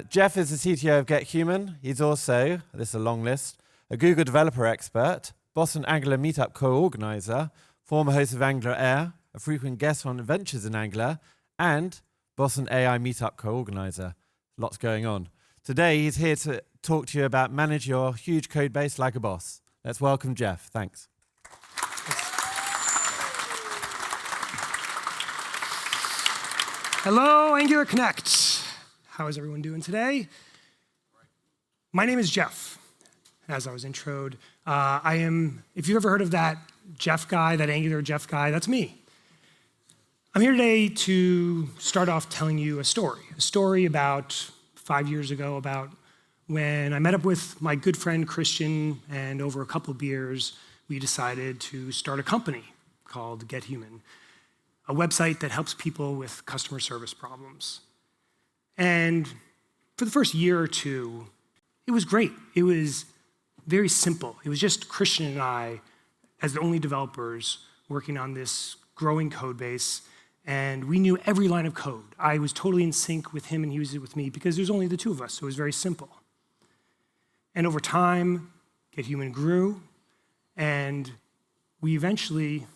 Jeff is the CTO of GetHuman. He's also, this is a long list, a Google developer expert, Boston Angular Meetup co-organizer, former host of Angular Air, a frequent guest on Adventures in Angular, and Boston AI Meetup co-organizer. Lots going on. Today, he's here to talk to you about manage your huge code base like a boss. Let's welcome Jeff. Thanks. Hello, AngularConnect. How is everyone doing today? My name is Jeff, as I was introed. If you've ever heard of that Jeff guy, that Angular Jeff guy, that's me. I'm here today to start off telling you a story about 5 years ago, about when I met up with my good friend Christian, and over a couple of beers, we decided to start a company called GetHuman, a website that helps people with customer service problems. And for the first year or two, it was great. It was very simple. It was just Christian and I as the only developers working on this growing code base, and we knew every line of code. I was totally in sync with him and he was with me because there's only the two of us, so it was very simple. And over time, GetHuman grew, and we eventually,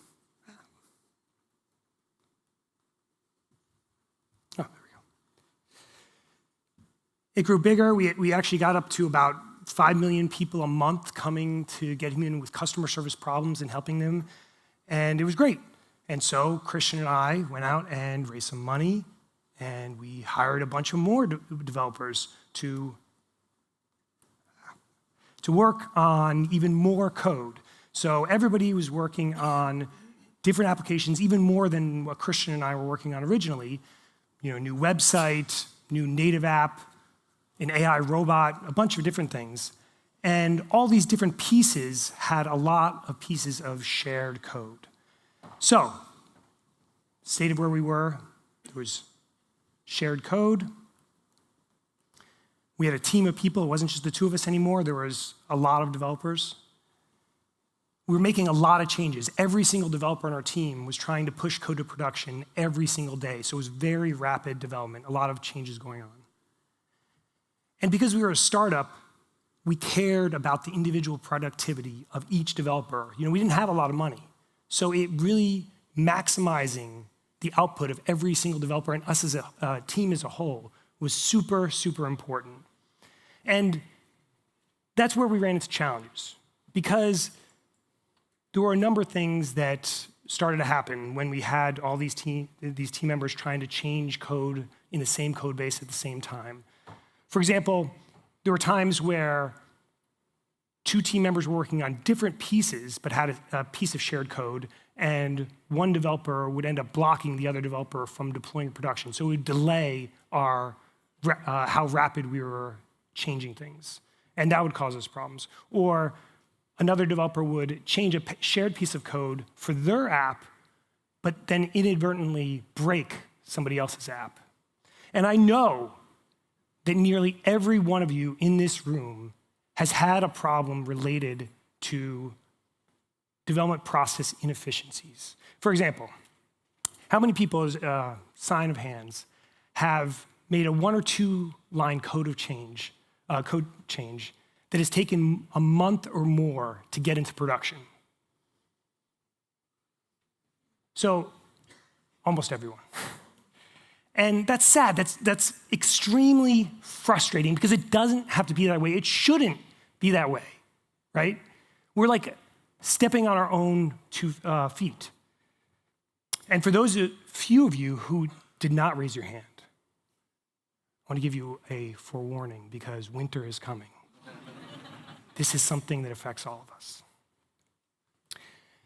it grew bigger. We actually got up to about 5 million people a month coming to GetHuman with customer service problems and helping them, and it was great. And so Christian and I went out and raised some money, and we hired a bunch of more developers to work on even more code. So everybody was working on different applications, even more than what Christian and I were working on originally. You know, new website, new native app, an AI robot, a bunch of different things. And all these different pieces had a lot of pieces of shared code. So, state of where we were, there was shared code. We had a team of people. It wasn't just the two of us anymore. There was a lot of developers. We were making a lot of changes. Every single developer on our team was trying to push code to production every single day. So it was very rapid development, a lot of changes going on. And because we were a startup, we cared about the individual productivity of each developer. You know, we didn't have a lot of money. So it really maximizing the output of every single developer and us as a team as a whole was super, super important. And that's where we ran into challenges, because there were a number of things that started to happen when we had all these team members trying to change code in the same code base at the same time. For example, there were times where two team members were working on different pieces but had a piece of shared code, and one developer would end up blocking the other developer from deploying to production. So it would delay our how rapid we were changing things, and that would cause us problems. Or another developer would change a shared piece of code for their app, but then inadvertently break somebody else's app. And I know that nearly every one of you in this room has had a problem related to development process inefficiencies. For example, how many people, as a sign of hands, have made a 1 or 2 line code change that has taken a month or more to get into production? So, almost everyone. And that's sad. That's extremely frustrating, because it doesn't have to be that way. It shouldn't be that way, right? We're like stepping on our own 2 feet. And for those few of you who did not raise your hand, I want to give you a forewarning because winter is coming. This is something that affects all of us.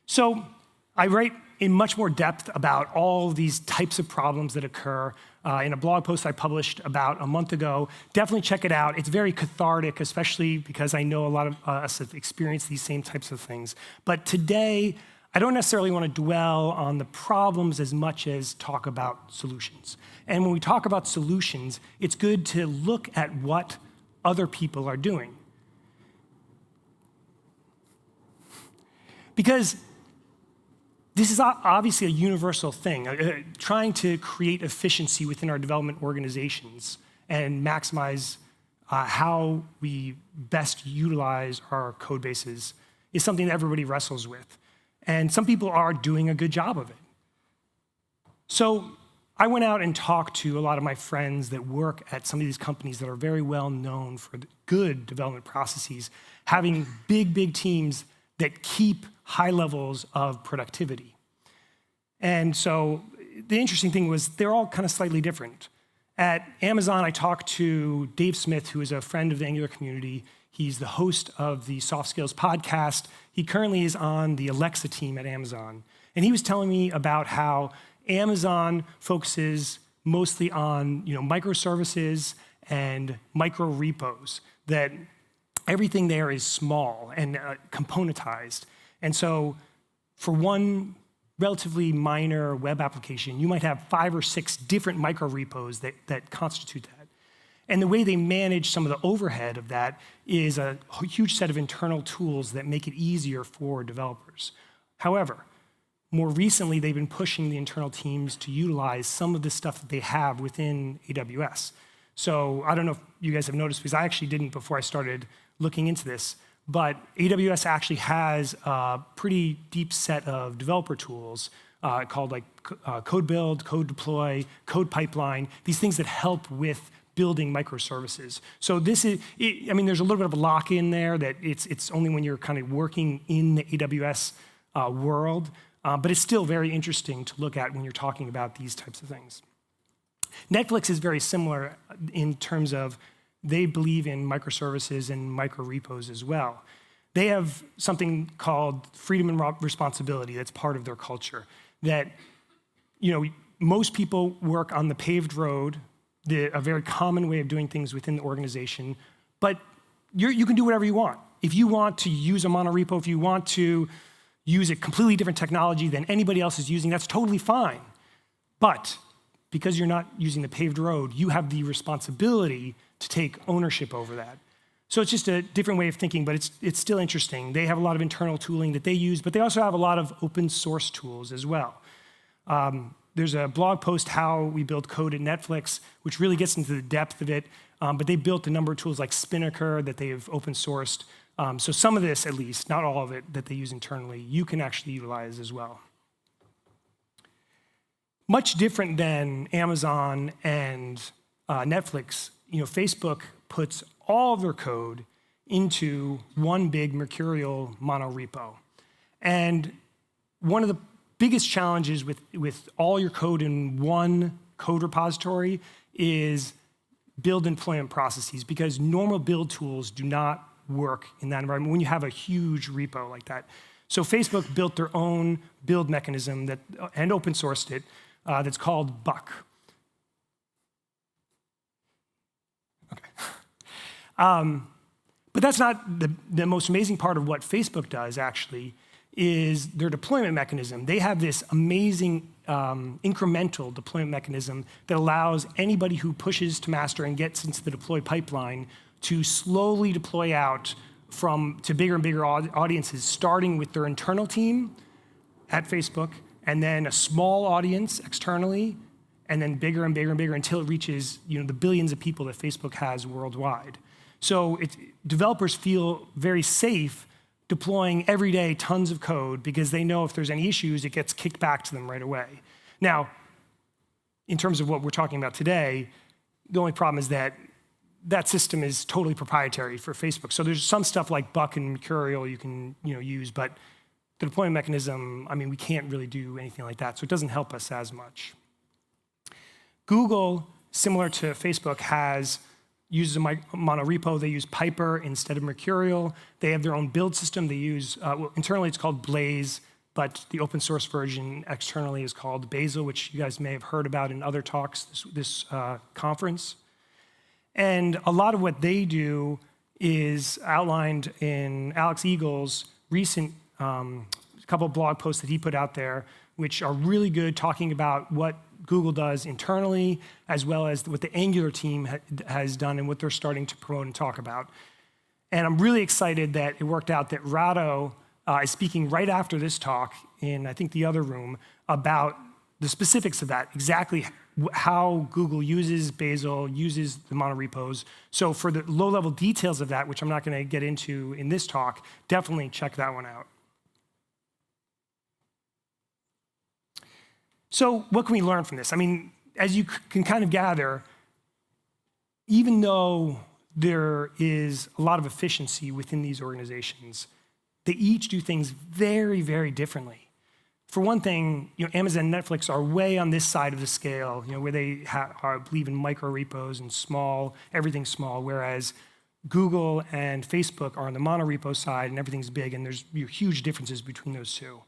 So I write in much more depth about all these types of problems that occur in a blog post I published about a month ago. Definitely check it out. It's very cathartic, especially because I know a lot of us have experienced these same types of things. But today, I don't necessarily want to dwell on the problems as much as talk about solutions. And when we talk about solutions, it's good to look at what other people are doing. Because this is obviously a universal thing, trying to create efficiency within our development organizations and maximize how we best utilize our code bases is something that everybody wrestles with. And some people are doing a good job of it. So I went out and talked to a lot of my friends that work at some of these companies that are very well known for good development processes, having big teams that keep high levels of productivity. And so the interesting thing was they're all kind of slightly different. At Amazon, I talked to Dave Smith, who is a friend of the Angular community. He's the host of the Soft Skills podcast. He currently is on the Alexa team at Amazon. And he was telling me about how Amazon focuses mostly on microservices and micro repos, that everything there is small and componentized. And so for one relatively minor web application, you might have 5 or 6 different micro repos that constitute that. And the way they manage some of the overhead of that is a huge set of internal tools that make it easier for developers. However, more recently, they've been pushing the internal teams to utilize some of the stuff that they have within AWS. So I don't know if you guys have noticed, because I actually didn't before I started looking into this, but AWS actually has a pretty deep set of developer tools called code build, code deploy, code pipeline, these things that help with building microservices. So this is, there's a little bit of a lock-in there that it's only when you're kind of working in the AWS world, but it's still very interesting to look at when you're talking about these types of things. Netflix is very similar in terms of they believe in microservices and micro repos as well. They have something called freedom and responsibility that's part of their culture. That, most people work on the paved road, a very common way of doing things within the organization, but you can do whatever you want. If you want to use a monorepo, if you want to use a completely different technology than anybody else is using, that's totally fine. But because you're not using the paved road, you have the responsibility to take ownership over that. So it's just a different way of thinking, but it's still interesting. They have a lot of internal tooling that they use, but they also have a lot of open source tools as well. There's a blog post, How We Build Code at Netflix, which really gets into the depth of it, but they built a number of tools like Spinnaker that they have open sourced. So some of this, at least, not all of it, that they use internally, you can actually utilize as well. Much different than Amazon and Netflix, Facebook puts all of their code into one big mercurial monorepo. And one of the biggest challenges with all your code in one code repository is build and deployment processes, because normal build tools do not work in that environment when you have a huge repo like that. So Facebook built their own build mechanism and open sourced it that's called Buck. Okay. But that's not the most amazing part of what Facebook does, actually, is their deployment mechanism. They have this amazing incremental deployment mechanism that allows anybody who pushes to master and gets into the deploy pipeline to slowly deploy out to bigger and bigger audiences, starting with their internal team at Facebook, and then a small audience externally, and then bigger and bigger and bigger until it reaches the billions of people that Facebook has worldwide. So developers feel very safe deploying every day tons of code because they know if there's any issues, it gets kicked back to them right away. Now, in terms of what we're talking about today, the only problem is that system is totally proprietary for Facebook. So there's some stuff like Buck and Mercurial you can use, but the deployment mechanism, I mean, we can't really do anything like that, so it doesn't help us as much. Google, similar to Facebook, uses a monorepo. They use Piper instead of Mercurial. They have their own build system. They use, well, internally it's called Blaze, but the open source version externally is called Bazel, which you guys may have heard about in other talks this conference. And a lot of what they do is outlined in Alex Eagle's recent couple of blog posts that he put out there, which are really good, talking about what Google does internally, as well as what the Angular team has done and what they're starting to promote and talk about. And I'm really excited that it worked out that Rado is speaking right after this talk in, I think, the other room about the specifics of that, exactly how Google uses Bazel, uses the monorepos. So for the low-level details of that, which I'm not going to get into in this talk, definitely check that one out. So what can we learn from this? I mean, as you can kind of gather, even though there is a lot of efficiency within these organizations, they each do things very, very differently. For one thing, Amazon and Netflix are way on this side of the scale, where they believe in micro repos and small, everything's small, whereas Google and Facebook are on the monorepo side and everything's big, and there's huge differences between those two.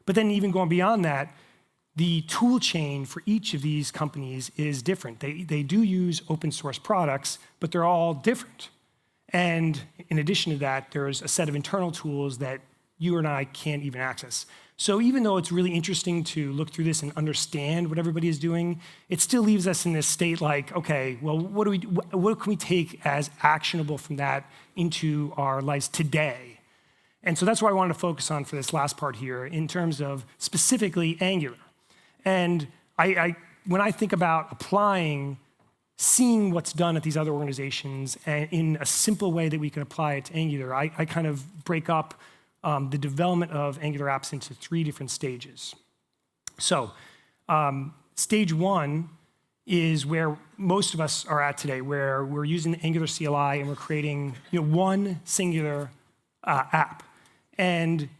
But then even going beyond that, the tool chain for each of these companies is different. They do use open source products, but they're all different. And in addition to that, there's a set of internal tools that you and I can't even access. So even though it's really interesting to look through this and understand what everybody is doing, it still leaves us in this state like, okay, well, what can we take as actionable from that into our lives today? And so that's what I wanted to focus on for this last part here in terms of specifically Angular. And when I think about applying, seeing what's done at these other organizations and in a simple way that we can apply it to Angular, I kind of break up the development of Angular apps into 3 different stages. So stage 1 is where most of us are at today, where we're using the Angular CLI and we're creating one singular app. And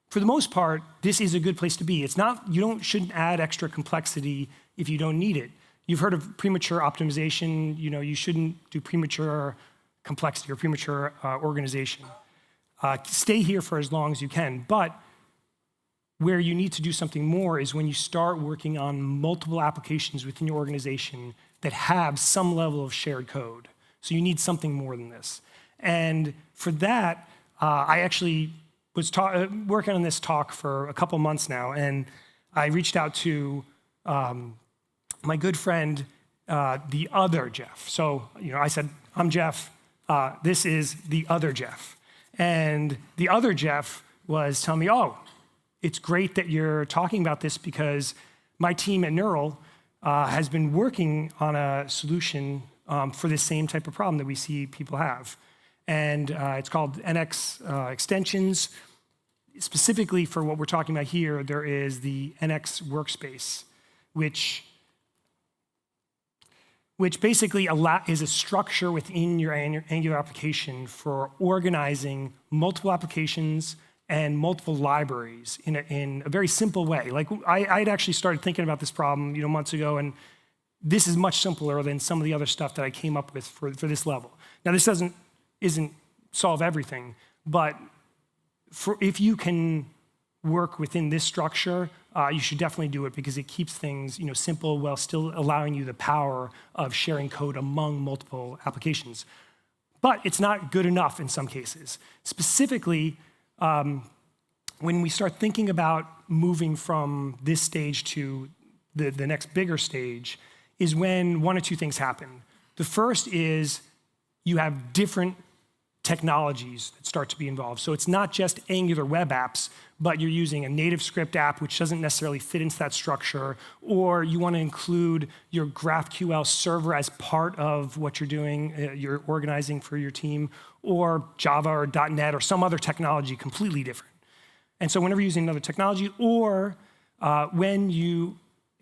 for the most part, this is a good place to be. It's not, shouldn't add extra complexity if you don't need it. You've heard of premature optimization. You shouldn't do premature complexity or premature organization. Stay here for as long as you can. But where you need to do something more is when you start working on multiple applications within your organization that have some level of shared code. So you need something more than this. And for that, I actually was working on this talk for a couple months now, and I reached out to my good friend, the other Jeff. So, I said, I'm Jeff, this is the other Jeff. And the other Jeff was telling me, oh, it's great that you're talking about this because my team at Neural has been working on a solution for this same type of problem that we see people have. And it's called NX extensions. Specifically for what we're talking about here, there is the NX workspace, which basically is a structure within your Angular application for organizing multiple applications and multiple libraries in a very simple way. Like I'd actually started thinking about this problem months ago, and this is much simpler than some of the other stuff that I came up with for this level. Now this isn't solve everything, but if you can work within this structure, you should definitely do it because it keeps things simple while still allowing you the power of sharing code among multiple applications. But it's not good enough in some cases. Specifically, when we start thinking about moving from this stage to the next bigger stage is when 1 or 2 things happen. The first is you have different technologies that start to be involved. So it's not just Angular web apps, but you're using a native script app, which doesn't necessarily fit into that structure, or you want to include your GraphQL server as part of what you're doing, you're organizing for your team, or Java or .NET or some other technology completely different. And so whenever you're using another technology, or when you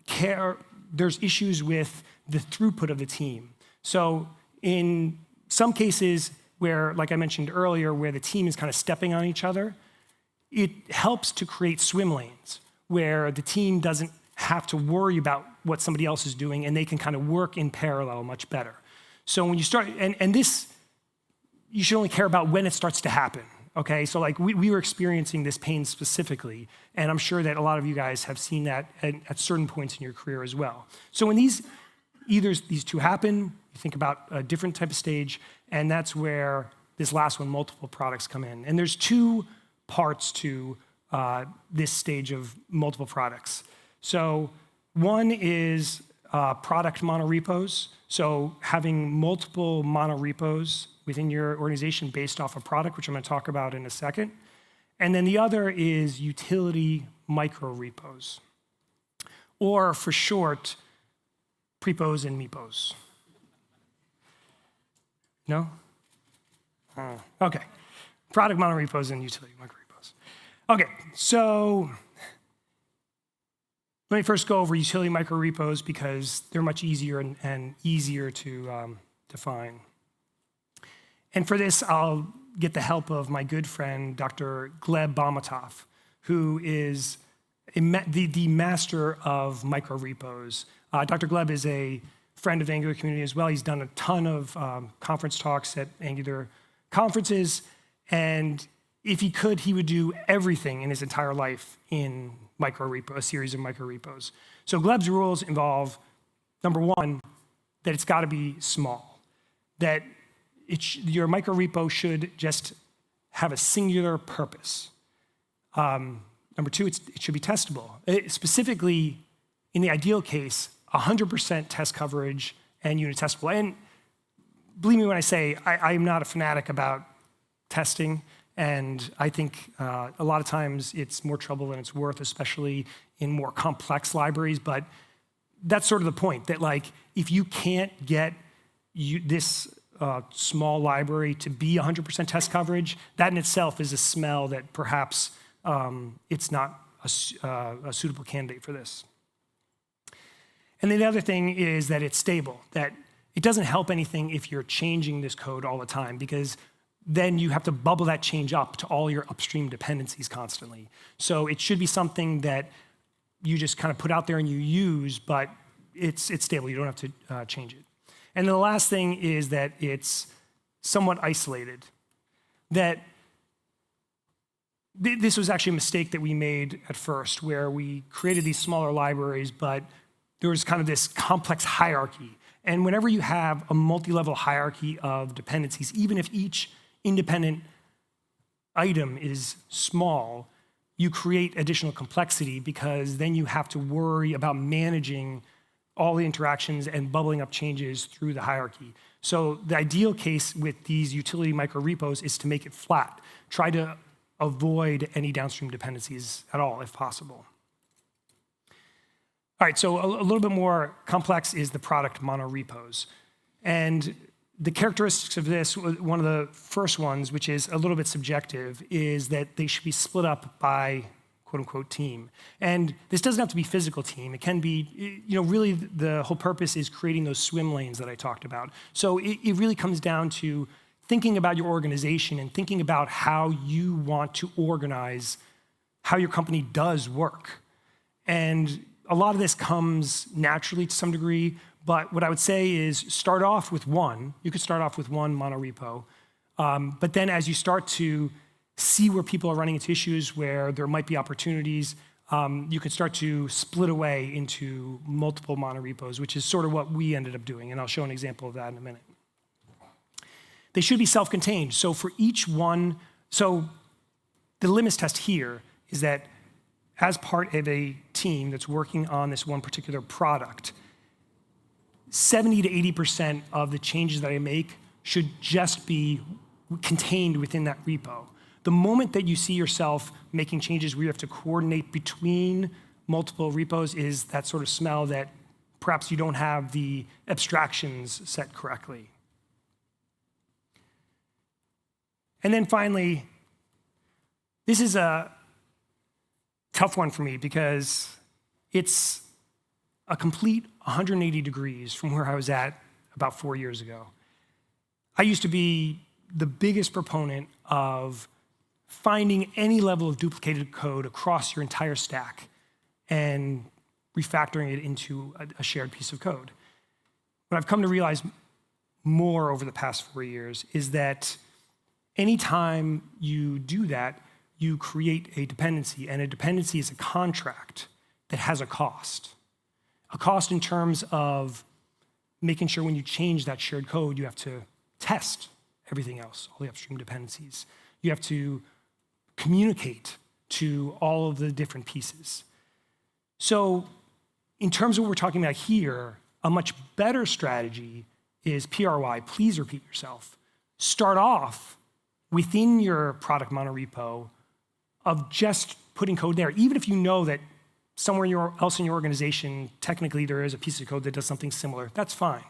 care, there's issues with the throughput of the team. So in some cases, where, like I mentioned earlier, where the team is kind of stepping on each other, it helps to create swim lanes where the team doesn't have to worry about what somebody else is doing, and they can kind of work in parallel much better. So when you start, and this, you should only care about when it starts to happen, okay? So like we were experiencing this pain specifically, and I'm sure that a lot of you guys have seen that at certain points in your career as well. So when either these two happen, you think about a different type of stage, and that's where this last one, multiple products, come in. And there's two parts to this stage of multiple products. So one is product monorepos. So having multiple monorepos within your organization based off a product, which I'm going to talk about in a second. And then the other is utility microrepos, or for short, prepos and mepos. No? Okay. Product monorepos and utility microrepos. Okay, so let me first go over utility microrepos because they're much easier and easier to define. And for this, I'll get the help of my good friend, Dr. Gleb Bamatov, who is the master of microrepos. Dr. Gleb is a friend of the Angular community as well. He's done a ton of conference talks at Angular conferences, and if he could, he would do everything in his entire life in a series of microrepos. So Gleb's rules involve, number one, that it's got to be small, that your microrepo should just have a singular purpose. Number two, it should be testable. Specifically, in the ideal case, 100% test coverage and unit testable. And believe me when I say I am not a fanatic about testing, and I think a lot of times it's more trouble than it's worth, especially in more complex libraries. But that's sort of the point, that like if you can't get this small library to be 100% test coverage, that in itself is a smell that perhaps it's not a suitable candidate for this. And then the other thing is that it's stable, that it doesn't help anything if you're changing this code all the time, because then you have to bubble that change up to all your upstream dependencies constantly. So it should be something that you just kind of put out there and you use, but it's stable. You don't have to change it. And then the last thing is that it's somewhat isolated. That this was actually a mistake that we made at first, where we created these smaller libraries, but there was kind of this complex hierarchy. And whenever you have a multi-level hierarchy of dependencies, even if each independent item is small, you create additional complexity, because then you have to worry about managing all the interactions and bubbling up changes through the hierarchy. So the ideal case with these utility microrepos is to make it flat. Try to avoid any downstream dependencies at all, if possible. All right, so a little bit more complex is the product monorepos. And the characteristics of this, one of the first ones, which is a little bit subjective, is that they should be split up by quote-unquote team. And this doesn't have to be physical team. It can be, really the whole purpose is creating those swim lanes that I talked about. So it really comes down to thinking about your organization and thinking about how you want to organize how your company does work. And a lot of this comes naturally to some degree, but what I would say is start off with one. You could start off with one monorepo, but then as you start to see where people are running into issues, where there might be opportunities, you can start to split away into multiple monorepos, which is sort of what we ended up doing, and I'll show an example of that in a minute. They should be self-contained. So for each one, so the litmus test here is that as part of a team that's working on this one particular product, 70 to 80% of the changes that I make should just be contained within that repo. The moment that you see yourself making changes where you have to coordinate between multiple repos is that sort of smell that perhaps you don't have the abstractions set correctly. And then finally, this is a tough one for me because it's a complete 180 degrees from where I was at about 4 years ago. I used to be the biggest proponent of finding any level of duplicated code across your entire stack and refactoring it into a shared piece of code. What I've come to realize more over the past 4 years is that anytime you do that, you create a dependency, and a dependency is a contract that has a cost. A cost in terms of making sure when you change that shared code, you have to test everything else, all the upstream dependencies. You have to communicate to all of the different pieces. So in terms of what we're talking about here, a much better strategy is PRY, please repeat yourself. Start off within your product monorepo of just putting code there, even if you know that somewhere else in your organization, technically there is a piece of code that does something similar, that's fine.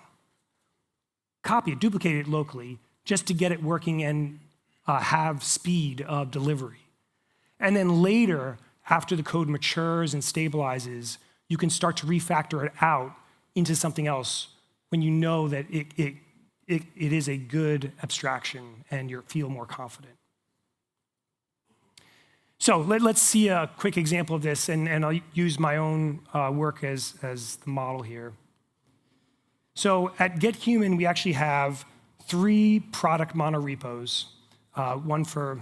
Copy it, duplicate it locally, just to get it working and have speed of delivery. And then later, after the code matures and stabilizes, you can start to refactor it out into something else when you know that it is a good abstraction and you feel more confident. So let's see a quick example of this, and I'll use my own work as the model here. So at GetHuman, we actually have 3 product monorepos, one for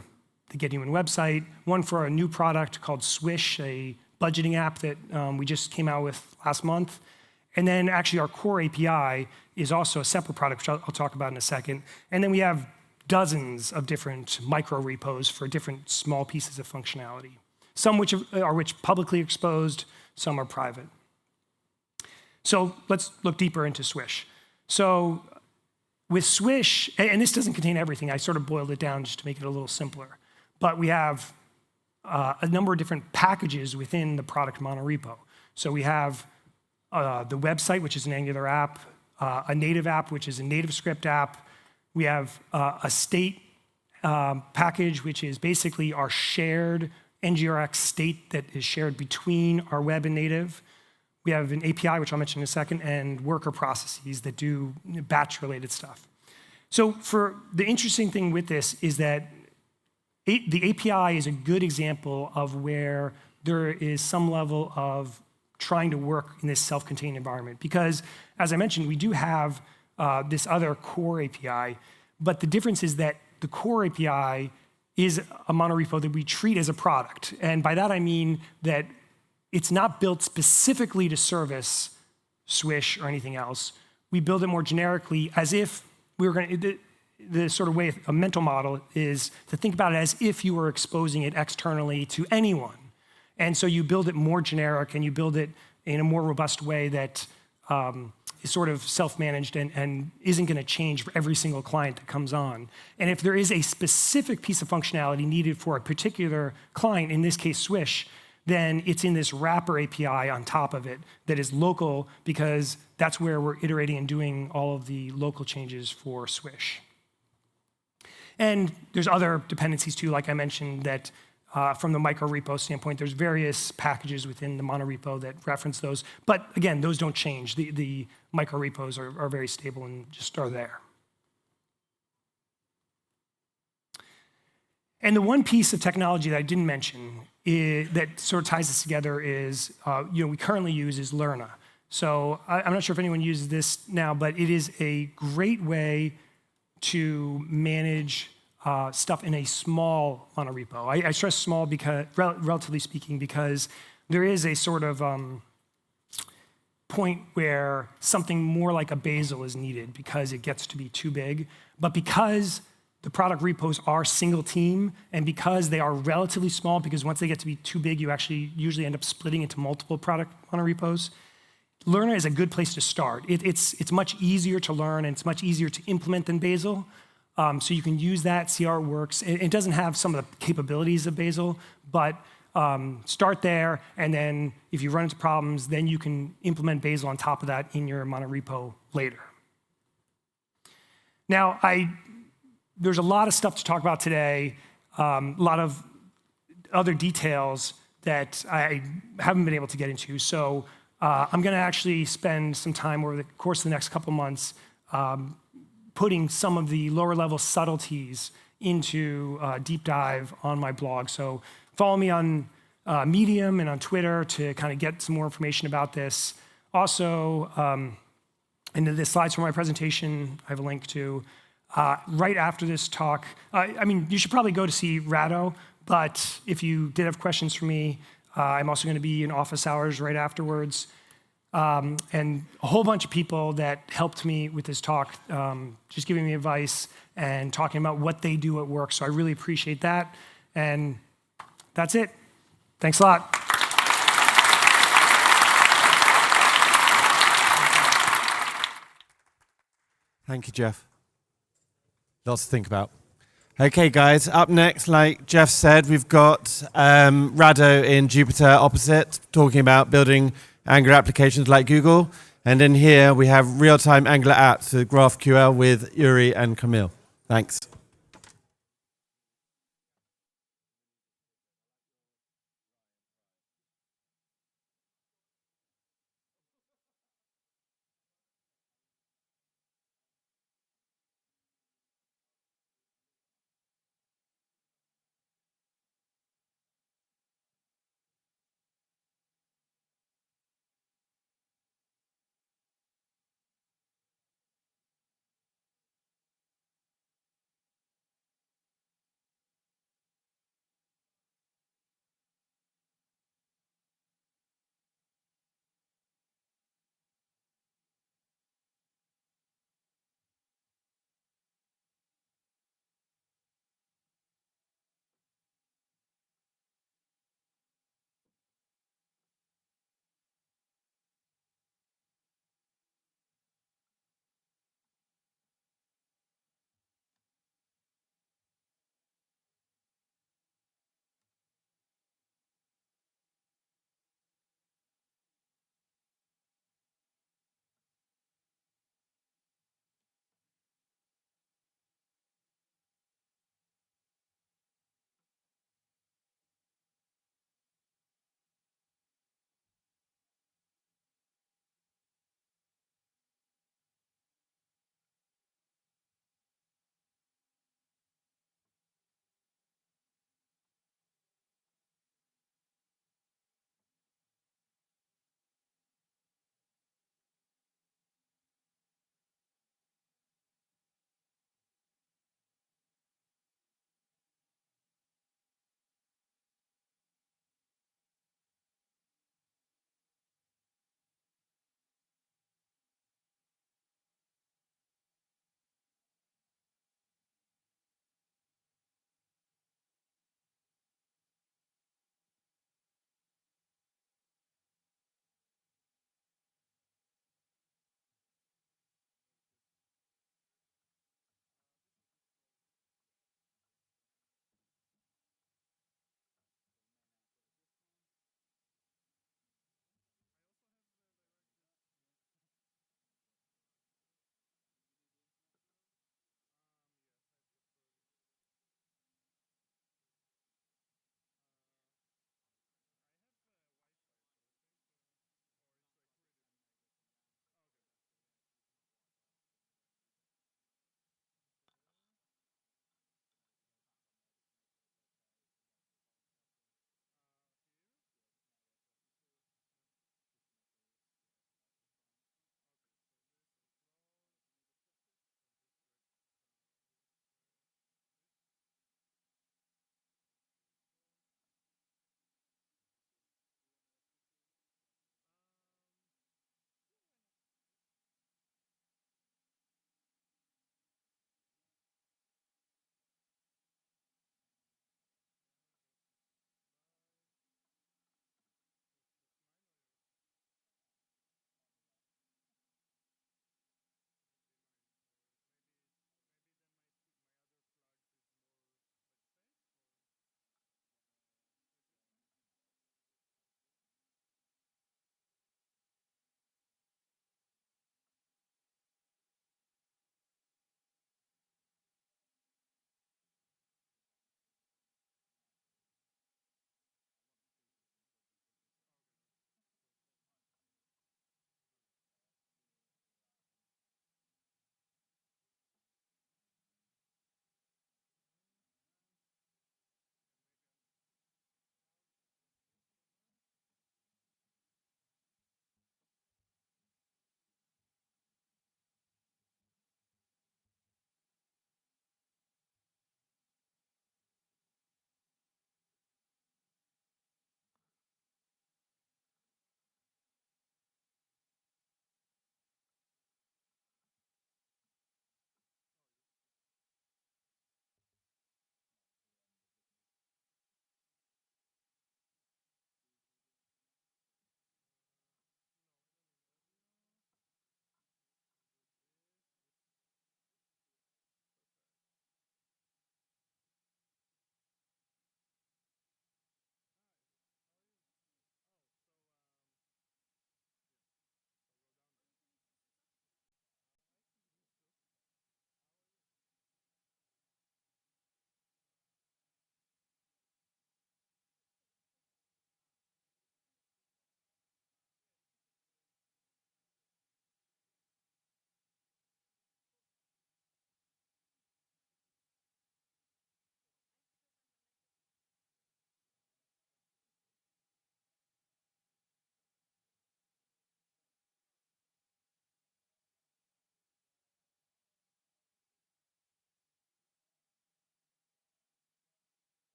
the GetHuman website, one for a new product called Swish, a budgeting app that we just came out with last month. And then actually our core API is also a separate product, which I'll talk about in a second. And then we have dozens of different micro repos for different small pieces of functionality, some which are publicly exposed, some are private. So let's look deeper into Swish. So with Swish, and this doesn't contain everything, I sort of boiled it down just to make it a little simpler, but we have a number of different packages within the product monorepo. So we have the website, which is an Angular app, a native app, which is a native script app. We have a state package, which is basically our shared NGRX state that is shared between our web and native. We have an API, which I'll mention in a second, and worker processes that do batch-related stuff. So for the interesting thing with this is that the API is a good example of where there is some level of trying to work in this self-contained environment. Because, as I mentioned, we do have this other core API, but the difference is that the core API is a monorepo that we treat as a product. And by that I mean that it's not built specifically to service Swish or anything else. We build it more generically as if we were going to, the sort of way a mental model is to think about it as if you were exposing it externally to anyone. And so you build it more generic and you build it in a more robust way that is sort of self-managed and isn't going to change for every single client that comes on. And if there is a specific piece of functionality needed for a particular client, in this case Swish, then it's in this wrapper API on top of it that is local because that's where we're iterating and doing all of the local changes for Swish. And there's other dependencies too, like I mentioned, that from the micro repo standpoint, there's various packages within the monorepo that reference those. But again, those don't change. The micro repos are very stable and just are there. And the one piece of technology that I didn't mention that sort of ties this together is, we currently use is Lerna. So I'm not sure if anyone uses this now, but it is a great way to manage stuff in a small monorepo. I stress small because, relatively speaking, because there is a sort of point where something more like a Bazel is needed because it gets to be too big. But because the product repos are single team, and because they are relatively small, because once they get to be too big, you actually usually end up splitting into multiple product monorepos, Lerna is a good place to start. It's much easier to learn, and it's much easier to implement than Bazel. So you can use that, see how it works. It doesn't have some of the capabilities of Bazel, but start there, and then if you run into problems, then you can implement Bazel on top of that in your monorepo later. Now, there's a lot of stuff to talk about today, a lot of other details that I haven't been able to get into. So I'm going to actually spend some time over the course of the next couple months putting some of the lower level subtleties into a deep dive on my blog. So follow me on Medium and on Twitter to kind of get some more information about this. Also, and the slides from my presentation, I have a link to. Right after this talk, I mean, you should probably go to see Rado, but if you did have questions for me, I'm also going to be in office hours right afterwards. And a whole bunch of people that helped me with this talk, just giving me advice and talking about what they do at work. So I really appreciate that. And that's it. Thanks a lot. Thank you, Jeff. Lots to think about. Okay, guys, up next, like Jeff said, we've got Rado in Jupyter opposite, talking about building Angular applications like Google. And in here, we have real-time Angular apps with GraphQL with Uri and Camille. Thanks.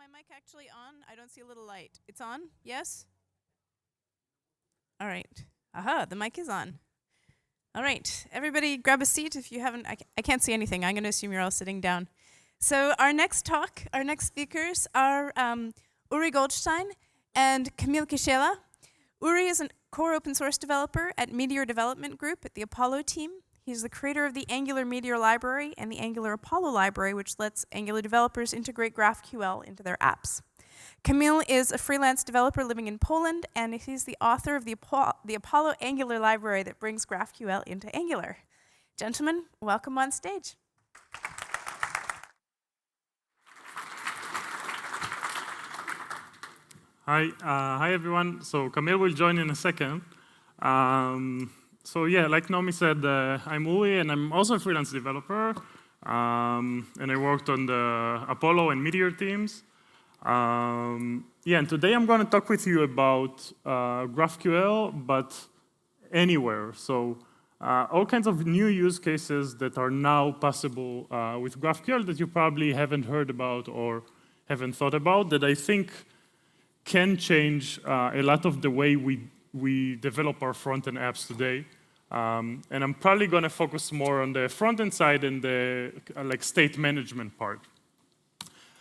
my mic actually on? I don't see a little light. It's on? Yes? All right. Aha, the mic is on. All right. Everybody grab a seat if you haven't. I can't see anything. I'm going to assume you're all sitting down. So our next speakers are Uri Goldstein and Camille Kishela. Uri is a core open source developer at Meteor Development Group at the Apollo team. He's the creator of the Angular Meteor library and the Angular Apollo library, which lets Angular developers integrate GraphQL into their apps. Camille is a freelance developer living in Poland, and he's the author of the Apollo Angular library that brings GraphQL into Angular. Gentlemen, welcome on stage. Hi everyone. So Camille will join in a second. So yeah, like Naomi said, I'm Uli, and I'm also a freelance developer. And I worked on the Apollo and Meteor teams. Yeah, and today I'm going to talk with you about GraphQL, but anywhere. So all kinds of new use cases that are now possible with GraphQL that you probably haven't heard about or haven't thought about, that I think can change a lot of the way we develop our front-end apps today. And I'm probably going to focus more on the front-end side and the state management part.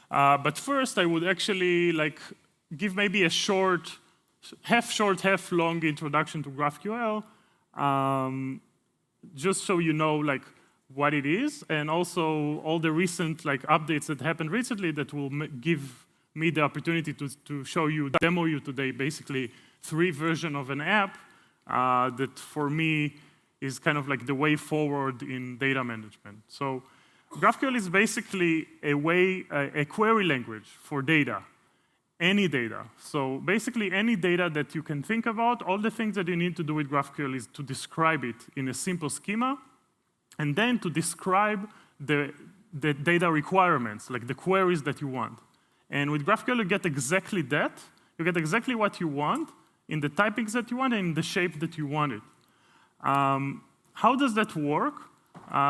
But first, I would actually give maybe a half-short, half-long introduction to GraphQL, just so you know what it is, and also all the recent updates that happened recently that will give me the opportunity to show you, demo you today, basically 3 versions of an app that for me is kind of the way forward in data management. So GraphQL is basically a query language for data, any data. So basically any data that you can think about, all the things that you need to do with GraphQL is to describe it in a simple schema, and then to describe the data requirements, like the queries that you want. And with GraphQL, you get exactly that. You get exactly what you want in the typings that you want and in the shape that you want it. How does that work?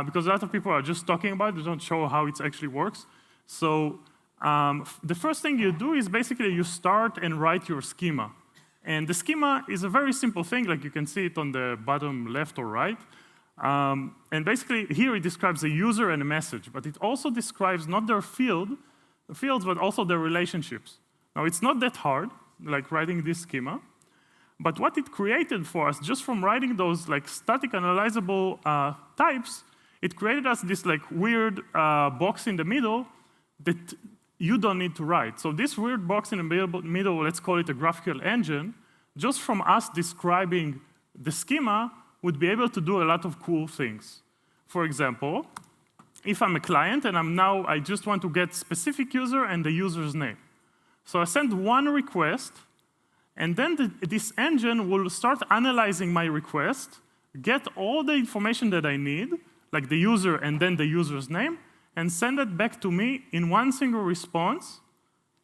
Because a lot of people are just talking about it, they don't show how it actually works. So the first thing you do is basically you start and write your schema. And the schema is a very simple thing, like you can see it on the bottom left or right. And basically here it describes a user and a message, but it also describes not their fields, but also their relationships. Now, it's not that hard, like writing this schema, but what it created for us, just from writing those static analyzable types, it created us this weird box in the middle that you don't need to write. So this weird box in the middle, let's call it a GraphQL engine, just from us describing the schema, would be able to do a lot of cool things. For example, if I'm a client and I just want to get specific user and the user's name. So I send one request, and then this engine will start analyzing my request, get all the information that I need, like the user and then the user's name, and send it back to me in one single response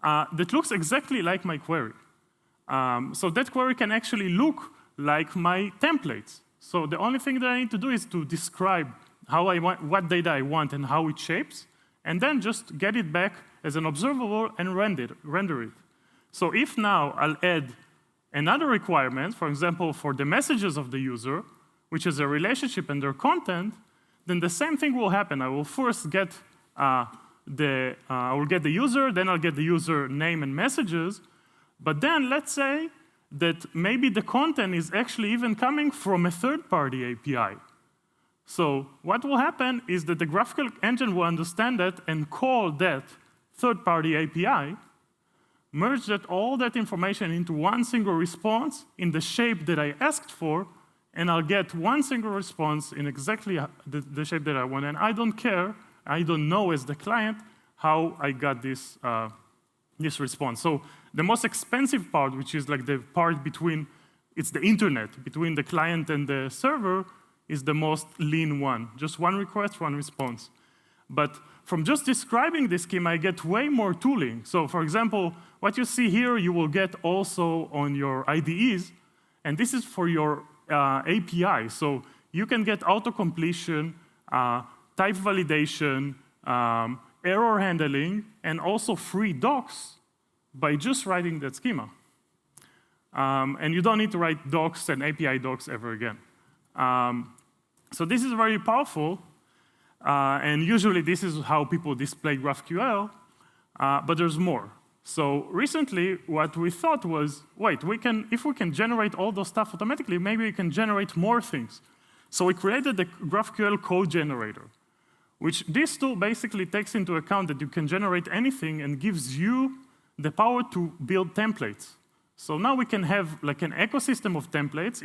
that looks exactly like my query. So that query can actually look like my templates. So the only thing that I need to do is to describe what data I want and how it shapes, and then just get it back as an observable and render it. So if now I'll add another requirement, for example, for the messages of the user, which is a relationship and their content, then the same thing will happen. I will first get I will get the user, then I'll get the user name and messages, but then let's say that maybe the content is actually even coming from a third-party API. So what will happen is that the GraphQL engine will understand that and call that third-party API, merge all that information into one single response in the shape that I asked for, and I'll get one single response in exactly the shape that I want. And I don't care, I don't know as the client how I got this response. So the most expensive part, which is the part between, it's the internet, between the client and the server, is the most lean one. Just one request, one response. But from just describing this schema, I get way more tooling. So for example, what you see here, you will get also on your IDEs, and this is for your API. So you can get auto-completion, type validation, error handling, and also free docs by just writing that schema. And you don't need to write docs and API docs ever again. So this is very powerful, and usually this is how people display GraphQL, but there's more. So recently, what we thought was, wait, if we can generate all those stuff automatically, maybe we can generate more things. So we created the GraphQL code generator, which this tool basically takes into account that you can generate anything and gives you the power to build templates. So now we can have like an ecosystem of templates.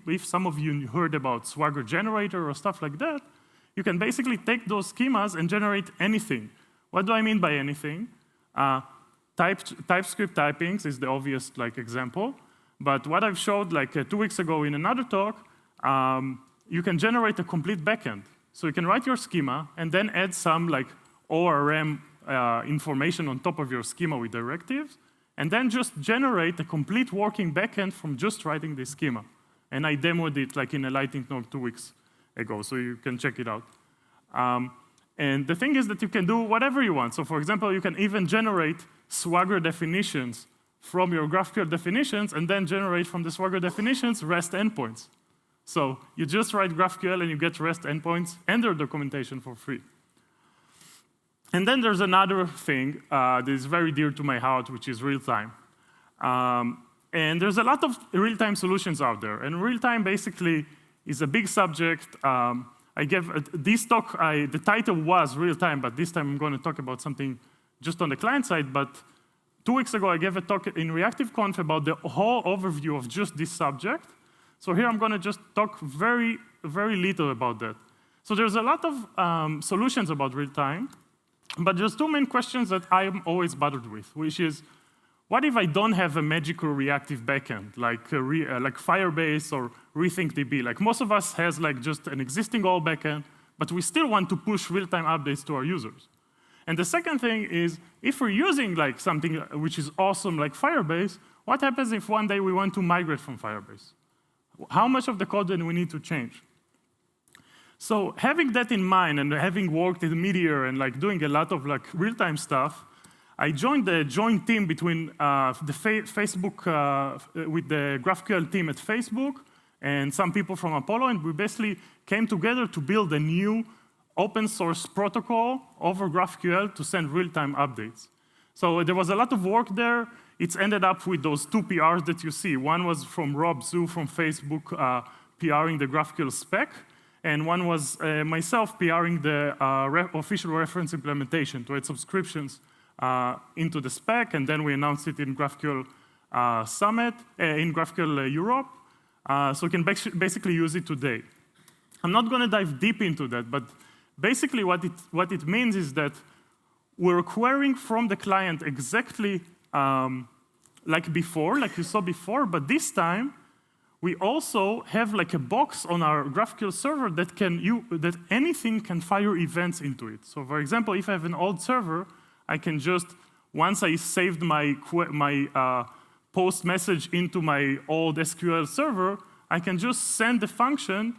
If some of you heard about Swagger Generator or stuff like that, you can basically take those schemas and generate anything. What do I mean by anything? TypeScript typings is the obvious example. But what I've showed 2 weeks ago in another talk, you can generate a complete backend. So you can write your schema and then add some ORM information on top of your schema with directives, and then just generate a complete working backend from just writing the schema. And I demoed it in a lightning talk 2 weeks ago, so you can check it out. And the thing is that you can do whatever you want. So for example, you can even generate Swagger definitions from your GraphQL definitions, and then generate from the Swagger definitions REST endpoints. So you just write GraphQL and you get REST endpoints and their documentation for free. And then there's another thing that is very dear to my heart, which is real-time. And there's a lot of real-time solutions out there. And real-time basically is a big subject. I gave this talk, the title was real-time, but this time I'm going to talk about something just on the client side. But 2 weeks ago, I gave a talk in ReactiveConf about the whole overview of just this subject. So here I'm going to just talk very, very little about that. So there's a lot of solutions about real-time, but there's 2 main questions that I'm always bothered with, which is, what if I don't have a magical reactive backend, like Firebase or RethinkDB? Most of us has just an existing old backend, but we still want to push real-time updates to our users. And the second thing is, if we're using something which is awesome like Firebase, what happens if one day we want to migrate from Firebase? How much of the code do we need to change? So having that in mind and having worked in Meteor and doing a lot of real-time stuff, I joined the joint team between the Facebook, with the GraphQL team at Facebook and some people from Apollo, and we basically came together to build a new open source protocol over GraphQL to send real-time updates. So there was a lot of work there. It's ended up with those 2 PRs that you see. One was from Rob Zhu from Facebook, PRing the GraphQL spec, and one was myself PRing the official reference implementation to add subscriptions into the spec, and then we announced it in GraphQL Summit, in GraphQL Europe, so you can basically use it today. I'm not going to dive deep into that, but basically what it means is that we're querying from the client exactly like before, like you saw before, but this time we also have a box on our GraphQL server that anything can fire events into it. So for example, if I have an old server, I can just, once I saved my post message into my old SQL server, I can just send the function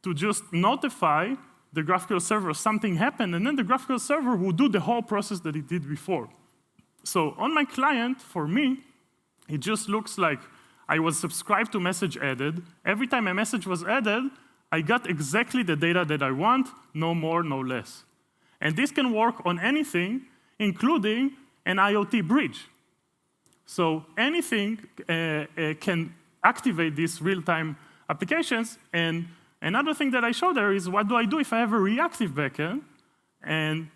to just notify the GraphQL server something happened, and then the GraphQL server will do the whole process that it did before. So on my client, for me, it just looks like I was subscribed to message added. Every time a message was added, I got exactly the data that I want, no more, no less. And this can work on anything, including an IoT bridge. So anything can activate these real-time applications. And another thing that I show there is, what do I do if I have a reactive backend? And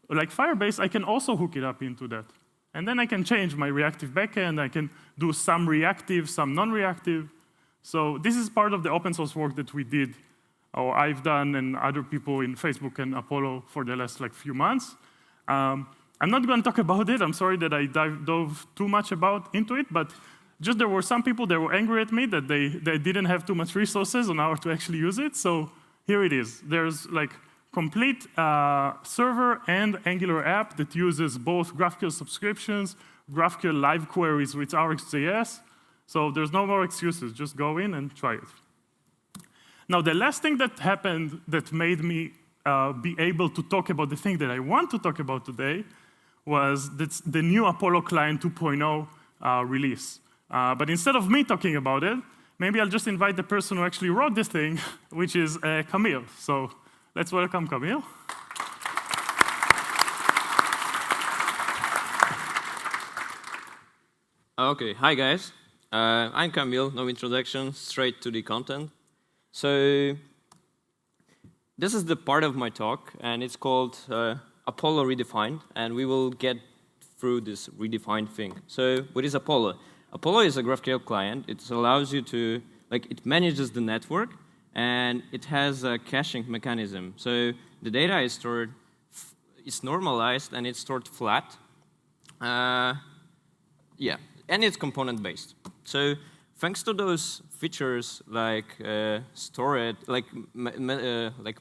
like Firebase, I can also hook it up into that. And then I can change my reactive backend. I can do some reactive, some non-reactive. So this is part of the open source work that we did, or I've done, and other people in Facebook and Apollo for the last few months. I'm not going to talk about it. I'm sorry that I dove too much into it, but just there were some people that were angry at me that they didn't have too much resources on how to actually use it. So here it is. There's complete server and Angular app that uses both GraphQL subscriptions, GraphQL live queries with RxJS. So there's no more excuses. Just go in and try it. Now, the last thing that happened that made me be able to talk about the thing that I want to talk about today was the new Apollo Client 2.0 release. But instead of me talking about it, maybe I'll just invite the person who actually wrote this thing, which is Camille. So let's welcome Camille. Okay, hi guys. I'm Camille, no introduction, straight to the content. So this is the part of my talk, and it's called Apollo Redefined, and we will get through this redefined thing. So what is Apollo? Apollo is a GraphQL client. It allows you to, it manages the network, and it has a caching mechanism. So the data is stored, it's normalized, and it's stored flat. Yeah, and it's component-based. So thanks to those features like storage, like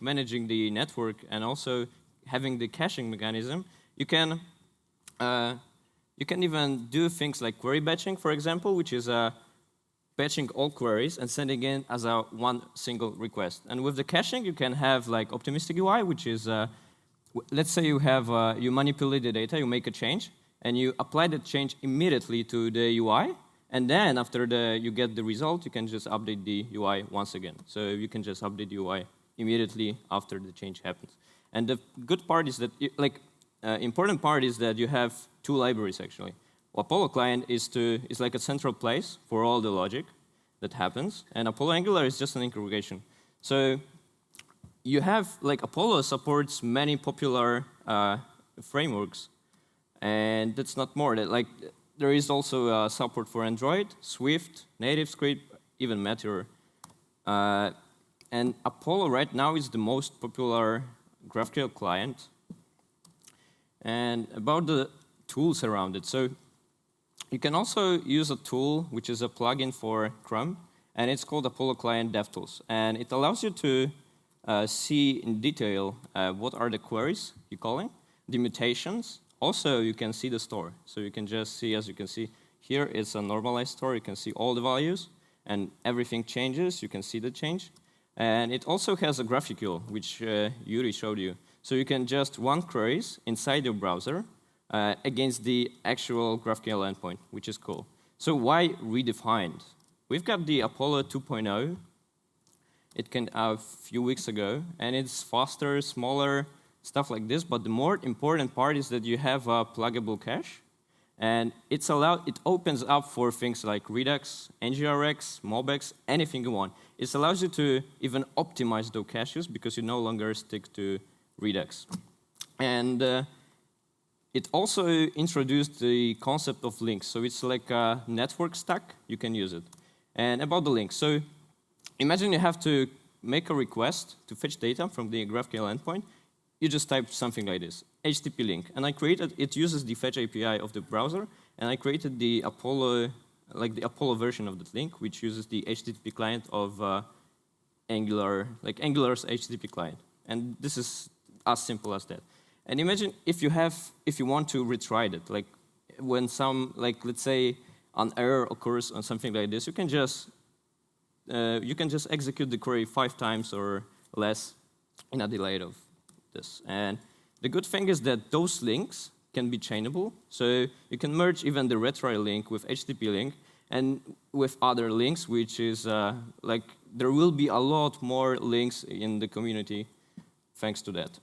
managing the network, and also having the caching mechanism, you can even do things like query batching, for example, which is batching all queries and sending in as a one single request. And with the caching, you can have like optimistic UI, which is, let's say you have you manipulate the data, you make a change, and you apply that change immediately to the UI. And then after you get the result, you can just update the UI once again. So you can just update the UI immediately after the change happens. And the good part is that, important part is that you have two libraries actually. Apollo client is like a central place for all the logic that happens, and Apollo Angular is just an aggregation. So you have, Apollo supports many popular frameworks, and that's not more. There is also support for Android, Swift, NativeScript, even Meteor. And Apollo right now is the most popular GraphQL client. And about the tools around it. So you can also use a tool which is a plugin for Chrome, and it's called Apollo Client DevTools. And it allows you to see in detail what are the queries you're calling, the mutations. Also, you can see the store. So you can just see, as you can see, here it's a normalized store. You can see all the values, and everything changes. You can see the change. And it also has a GraphQL, which Yuri showed you. So you can just run queries inside your browser against the actual GraphQL endpoint, which is cool. So why redefined? We've got the Apollo 2.0. It came out a few weeks ago, and it's faster, smaller, stuff like this. But the more important part is that you have a pluggable cache, and it opens up for things like Redux, NGRX, MobX, anything you want. It allows you to even optimize those caches because you no longer stick to Redux. And it also introduced the concept of links. So it's like a network stack. You can use it. And about the links. So imagine you have to make a request to fetch data from the GraphQL endpoint. You just type something like this, HTTP link. And it uses the fetch API of the browser. And I created the Apollo, the Apollo version of that link, which uses the HTTP client of Angular, Angular's HTTP client. And this is as simple as that. And imagine if you want to retry it, when let's say an error occurs on something like this, you can just execute the query 5 times or less in a delay of this. And the good thing is that those links can be chainable. So you can merge even the retry link with HTTP link and with other links, which is there will be a lot more links in the community thanks to that.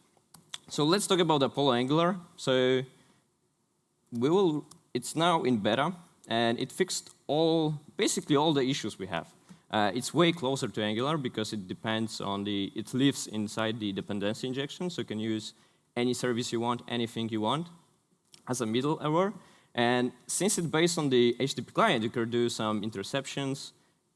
So let's talk about Apollo Angular. So it's now in beta, and it fixed basically all the issues we have. It's way closer to Angular because it it lives inside the dependency injection, so you can use any service you want, anything you want as a middleware. And since it's based on the HTTP client, you can do some interceptions,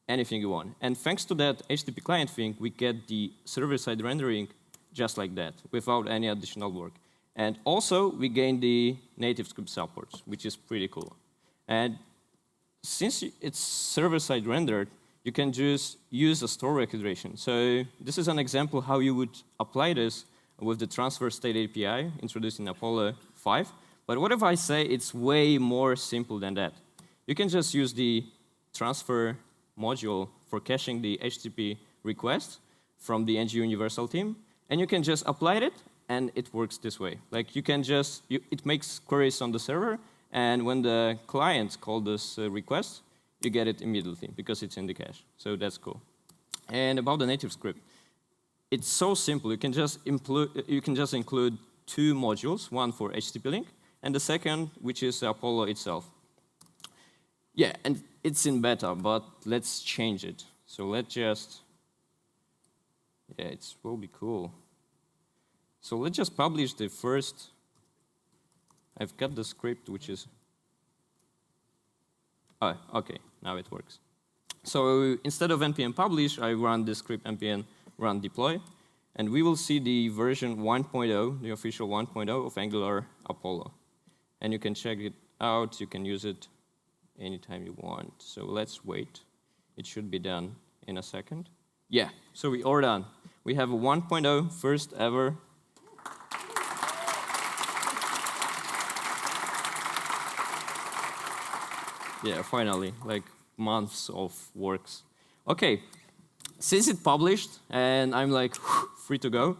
anything you want. And thanks to that HTTP client thing, we get the server-side rendering just like that, without any additional work. And also, we gain the NativeScript support, which is pretty cool. And since it's server-side rendered, you can just use a store recursion. So this is an example how you would apply this with the transfer state API introduced in Apollo 5. But what if I say it's way more simple than that? You can just use the transfer module for caching the HTTP request from the NG Universal team, And you can just apply it, and it works this way. Like you can just, it makes queries on the server, and when the client calls this request, you get it immediately because it's in the cache. So that's cool. And about the native script, it's so simple. You can just include two modules, one for HTTP link, and the second, which is Apollo itself. Yeah, and it's in beta, but let's change it. So let's just, yeah, it will be cool. So let's just publish the first. I've got the script, which is, oh, okay, now it works. So instead of npm publish, I run the script npm run deploy, and we will see the version 1.0, the official 1.0 of Angular Apollo. And you can check it out. You can use it anytime you want. So let's wait. It should be done in a second. Yeah, so we are done. We have a 1.0 first ever. Yeah, finally, like months of works. Okay, since it published and I'm like free to go,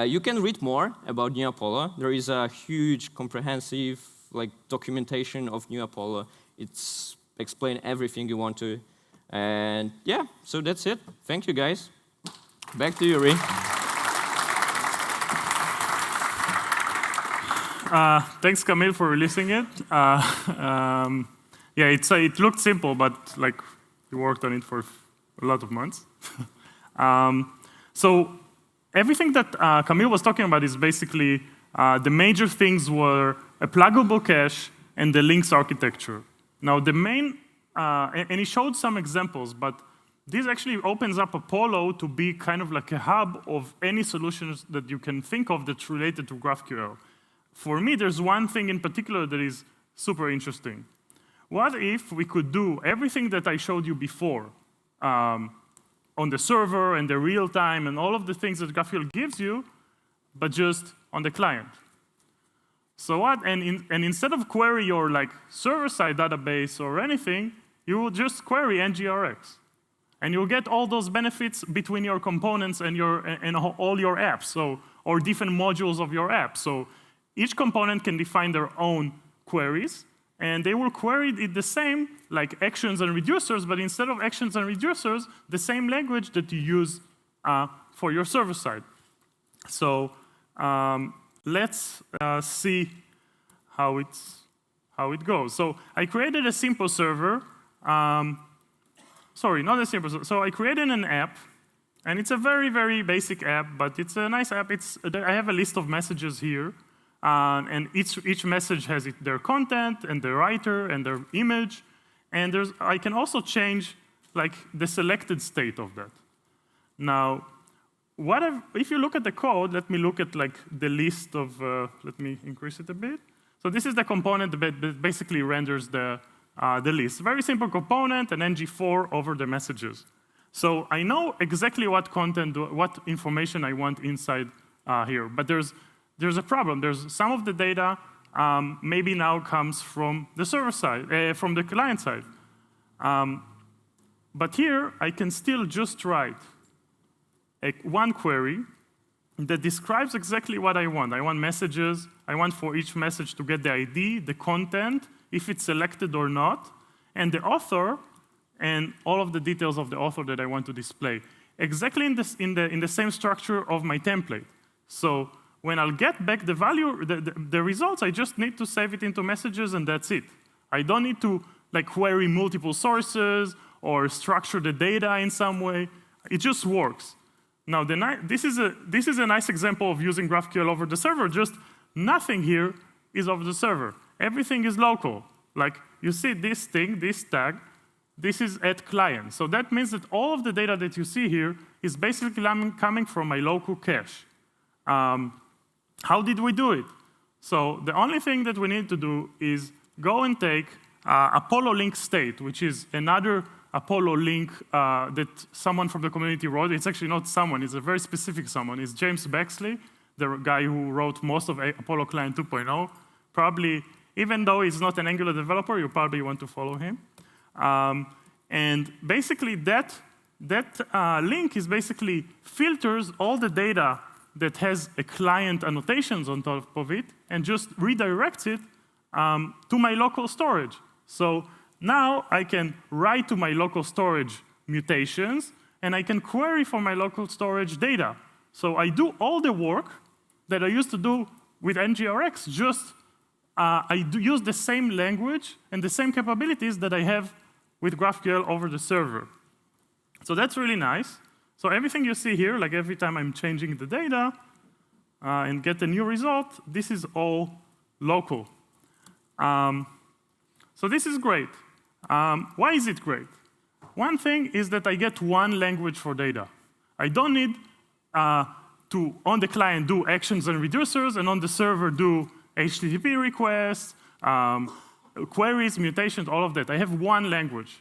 you can read more about New Apollo. There is a huge, comprehensive like documentation of New Apollo. It's explain everything you want to. And yeah, so that's it. Thank you, guys. Back to you, Ri. Thanks, Camille, for releasing it. Yeah, it looked simple, but like we worked on it for a lot of months. So everything that Camille was talking about is basically the major things were a pluggable cache and the links architecture. Now the main, and he showed some examples, but this actually opens up Apollo to be kind of like a hub of any solutions that you can think of that's related to GraphQL. For me, there's one thing in particular that is super interesting. What if we could do everything that I showed you before on the server and the real time and all of the things that GraphQL gives you, but just on the client? So what? And instead of query your like server-side database or anything, you will just query NGRX, and you'll get all those benefits between your components and all your apps, so or different modules of your app. So each component can define their own queries, and they will query it the same, like actions and reducers, but instead of actions and reducers, the same language that you use for your server side. So let's see how it goes. So I created a simple server. Sorry, not a simple server. So I created an app, and it's a very, very basic app, but it's a nice app. I have a list of messages here. And each message has their content and their writer and their image. And I can also change like the selected state of that. Now, if you look at the code, let me look at like the list of, let me increase it a bit. So this is the component that basically renders the list. Very simple component, an ng4 over the messages. So I know exactly what content, what information I want inside here. But there's a problem. There's some of the data maybe now comes from the server side, from the client side. But here, I can still just write one query that describes exactly what I want. I want messages. I want for each message to get the ID, the content, if it's selected or not, and the author, and all of the details of the author that I want to display. Exactly in the same structure of my template. So when I'll get back the value, the results, I just need to save it into messages, and that's it. I don't need to like query multiple sources or structure the data in some way. It just works. Now, this is a nice example of using GraphQL over the server. Just nothing here is over the server. Everything is local. Like you see this thing, this tag, this is at client. So that means that all of the data that you see here is basically coming from my local cache. How did we do it? So the only thing that we need to do is go and take Apollo link state, which is another Apollo link that someone from the community wrote. It's actually not someone, it's a very specific someone. It's James Bexley, the guy who wrote most of Apollo Client 2.0. Probably, even though he's not an Angular developer, you probably want to follow him. And basically that link is basically filters all the data that has a client annotations on top of it and just redirects it to my local storage. So now I can write to my local storage mutations, and I can query for my local storage data. So I do all the work that I used to do with NGRX, just I use the same language and the same capabilities that I have with GraphQL over the server. So that's really nice. So everything you see here, like every time I'm changing the data and get a new result, this is all local. So this is great. Why is it great? One thing is that I get one language for data. I don't need to, on the client, do actions and reducers, and on the server do HTTP requests, queries, mutations, all of that. I have one language.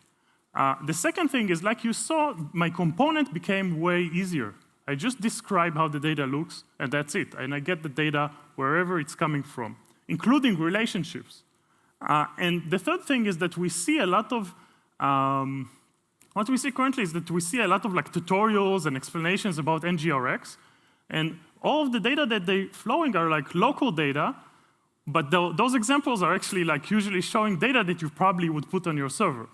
The second thing is, like you saw, my component became way easier. I just describe how the data looks, and that's it. And I get the data wherever it's coming from, including relationships. And the third thing is that we see a lot of, what we see currently is that we see a lot of like tutorials and explanations about NGRX, and all of the data that they're flowing are like local data, but those examples are actually like usually showing data that you probably would put on your server.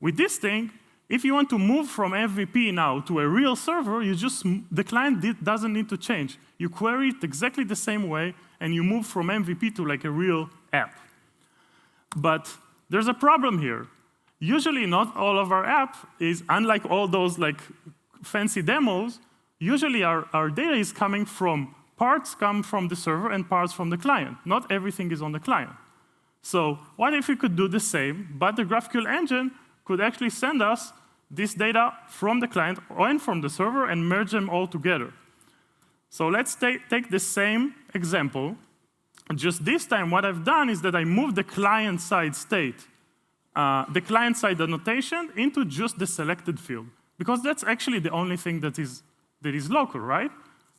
With this thing, if you want to move from MVP now to a real server, the client doesn't need to change. You query it exactly the same way, and you move from MVP to like a real app. But there's a problem here. Usually not all of our app is, unlike all those like fancy demos, usually our data is coming from, parts come from the server and parts from the client. Not everything is on the client. So what if we could do the same, but the GraphQL engine could actually send us this data from the client and from the server and merge them all together. So let's take the same example. Just this time, what I've done is that I moved the client-side state, the client-side annotation, into just the selected field. Because that's actually the only thing that is local, right?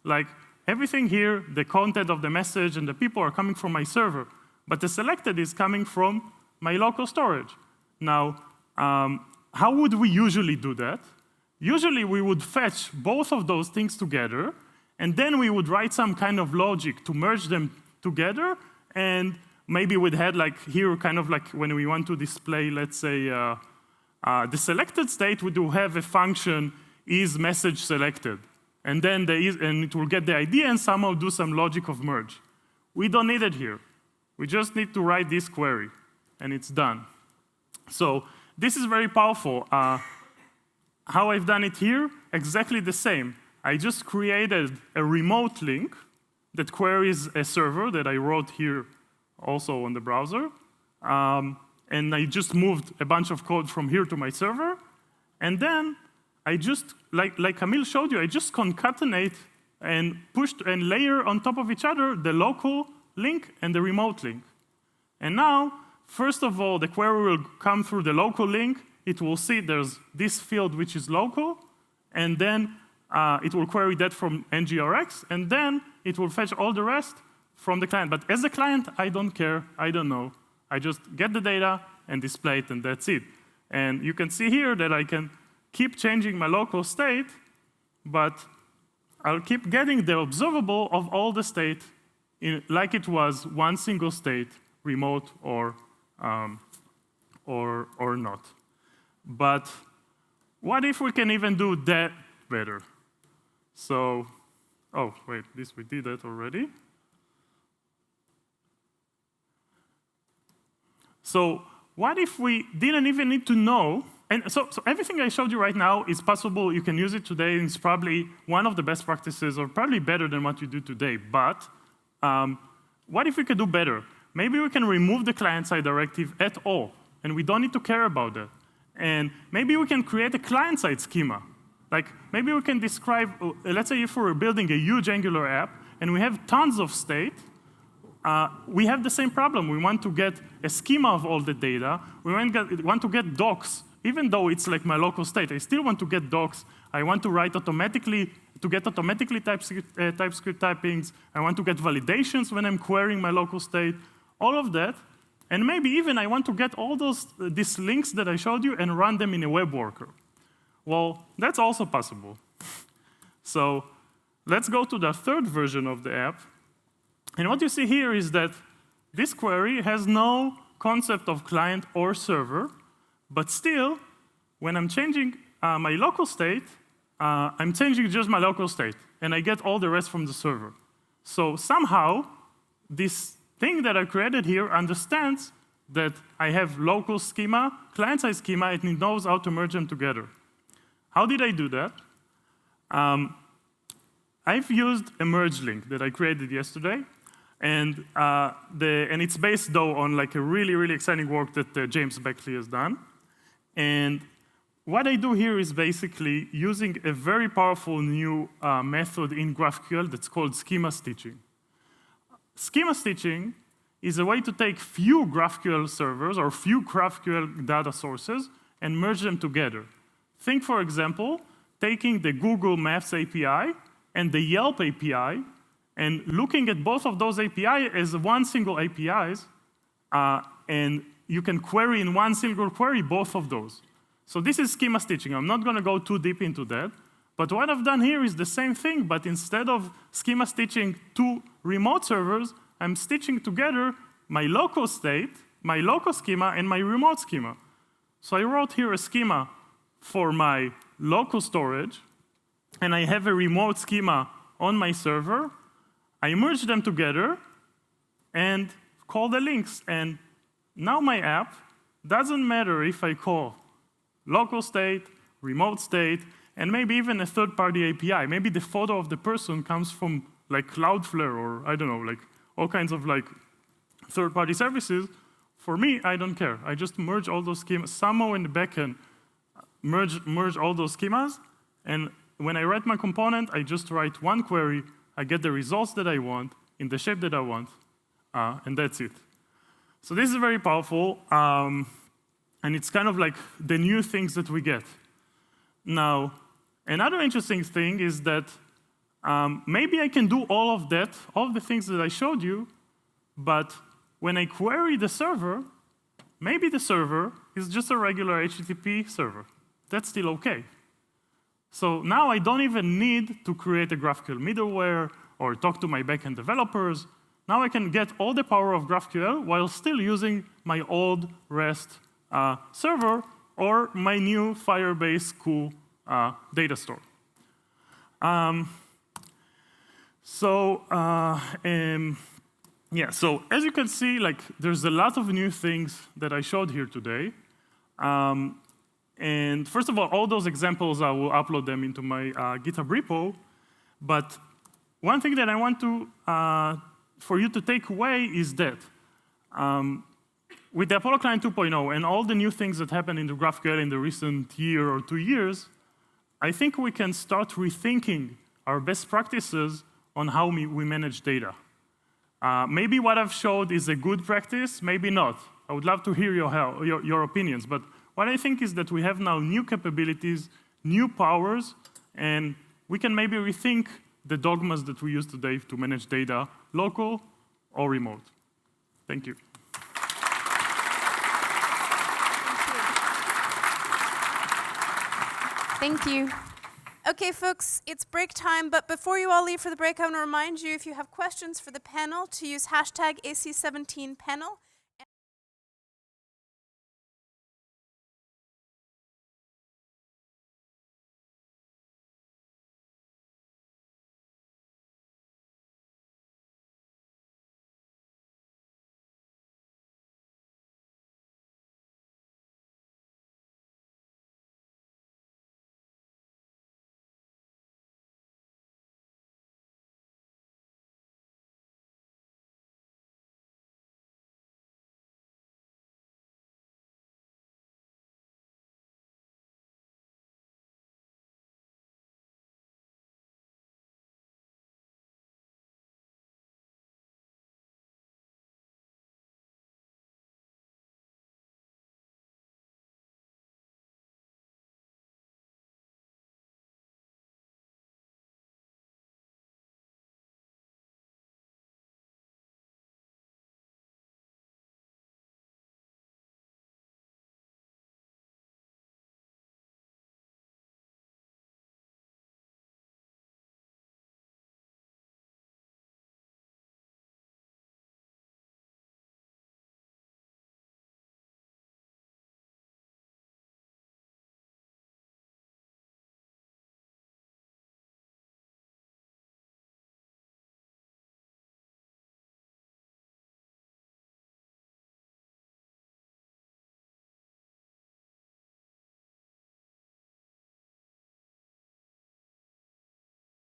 Like, everything here, the content of the message and the people are coming from my server. But the selected is coming from my local storage. Now, how would we usually do that? Usually, we would fetch both of those things together, and then we would write some kind of logic to merge them together, and maybe we'd had like here kind of like when we want to display, let's say, the selected state, we do have a function is message selected, and then and it will get the ID and somehow do some logic of merge. We don't need it here. We just need to write this query, and it's done. So this is very powerful. How I've done it here, exactly the same. I just created a remote link that queries a server that I wrote here also on the browser. And I just moved a bunch of code from here to my server. And then I just, like Camille showed you, I just concatenate and pushed and layer on top of each other the local link and the remote link. And now, first of all, the query will come through the local link. It will see there's this field which is local, and then it will query that from NGRX, and then it will fetch all the rest from the client. But as a client, I don't care. I don't know. I just get the data and display it, and that's it. And you can see here that I can keep changing my local state, but I'll keep getting the observable of all the state like it was one single state, remote or not. But what if we can even do that better? So, oh, wait, we did that already. So what if we didn't even need to know? And so everything I showed you right now is possible. You can use it today, and it's probably one of the best practices, or probably better than what you do today. But what if we could do better? Maybe we can remove the client-side directive at all, and we don't need to care about that. And maybe we can create a client-side schema. Like, maybe we can describe, let's say if we're building a huge Angular app, and we have tons of state, we have the same problem. We want to get a schema of all the data. We want to get docs, even though it's like my local state. I still want to get docs. I want to write automatically, to get automatically TypeScript typings. I want to get validations when I'm querying my local state, all of that. And maybe even I want to get all these links that I showed you and run them in a web worker. Well, that's also possible. So let's go to the third version of the app. And what you see here is that this query has no concept of client or server, but still, when I'm changing my local state, I'm changing just my local state, and I get all the rest from the server. So somehow, this thing that I created here understands that I have local schema, client-side schema, and it knows how to merge them together. How did I do that? I've used a merge link that I created yesterday, and it's based, though, on like a really, really exciting work that James Beckley has done. And what I do here is basically using a very powerful new method in GraphQL that's called schema stitching. Schema stitching is a way to take few GraphQL servers or few GraphQL data sources and merge them together. Think, for example, taking the Google Maps API and the Yelp API and looking at both of those API as one single APIs, and you can query in one single query both of those. So this is schema stitching. I'm not going to go too deep into that. But what I've done here is the same thing, but instead of schema stitching two remote servers, I'm stitching together my local state, my local schema, and my remote schema. So I wrote here a schema for my local storage, and I have a remote schema on my server. I merge them together and call the links. And now my app doesn't matter if I call local state, remote state, and maybe even a third-party API. Maybe the photo of the person comes from like Cloudflare or I don't know, like all kinds of like third-party services. For me, I don't care. I just merge all those schemas somehow in the backend, merge all those schemas, and when I write my component, I just write one query. I get the results that I want in the shape that I want, and that's it. So this is very powerful, and it's kind of like the new things that we get. Now, another interesting thing is that maybe I can do all of that, all of the things that I showed you, but when I query the server, maybe the server is just a regular HTTP server. That's still OK. So now I don't even need to create a GraphQL middleware or talk to my backend developers. Now I can get all the power of GraphQL while still using my old REST server or my new Firebase cool data store. So as you can see, like there's a lot of new things that I showed here today. And first of all those examples, I will upload them into my GitHub repo. But one thing that I want to, for you to take away is that with the Apollo Client 2.0 and all the new things that happened in the GraphQL in the recent year or 2 years, I think we can start rethinking our best practices on how we manage data. Maybe what I've showed is a good practice, maybe not. I would love to hear your opinions. But what I think is that we have now new capabilities, new powers, and we can maybe rethink the dogmas that we use today to manage data, local or remote. Thank you. Thank you. Okay, folks, it's break time, but before you all leave for the break, I want to remind you, if you have questions for the panel, to use hashtag AC17panel.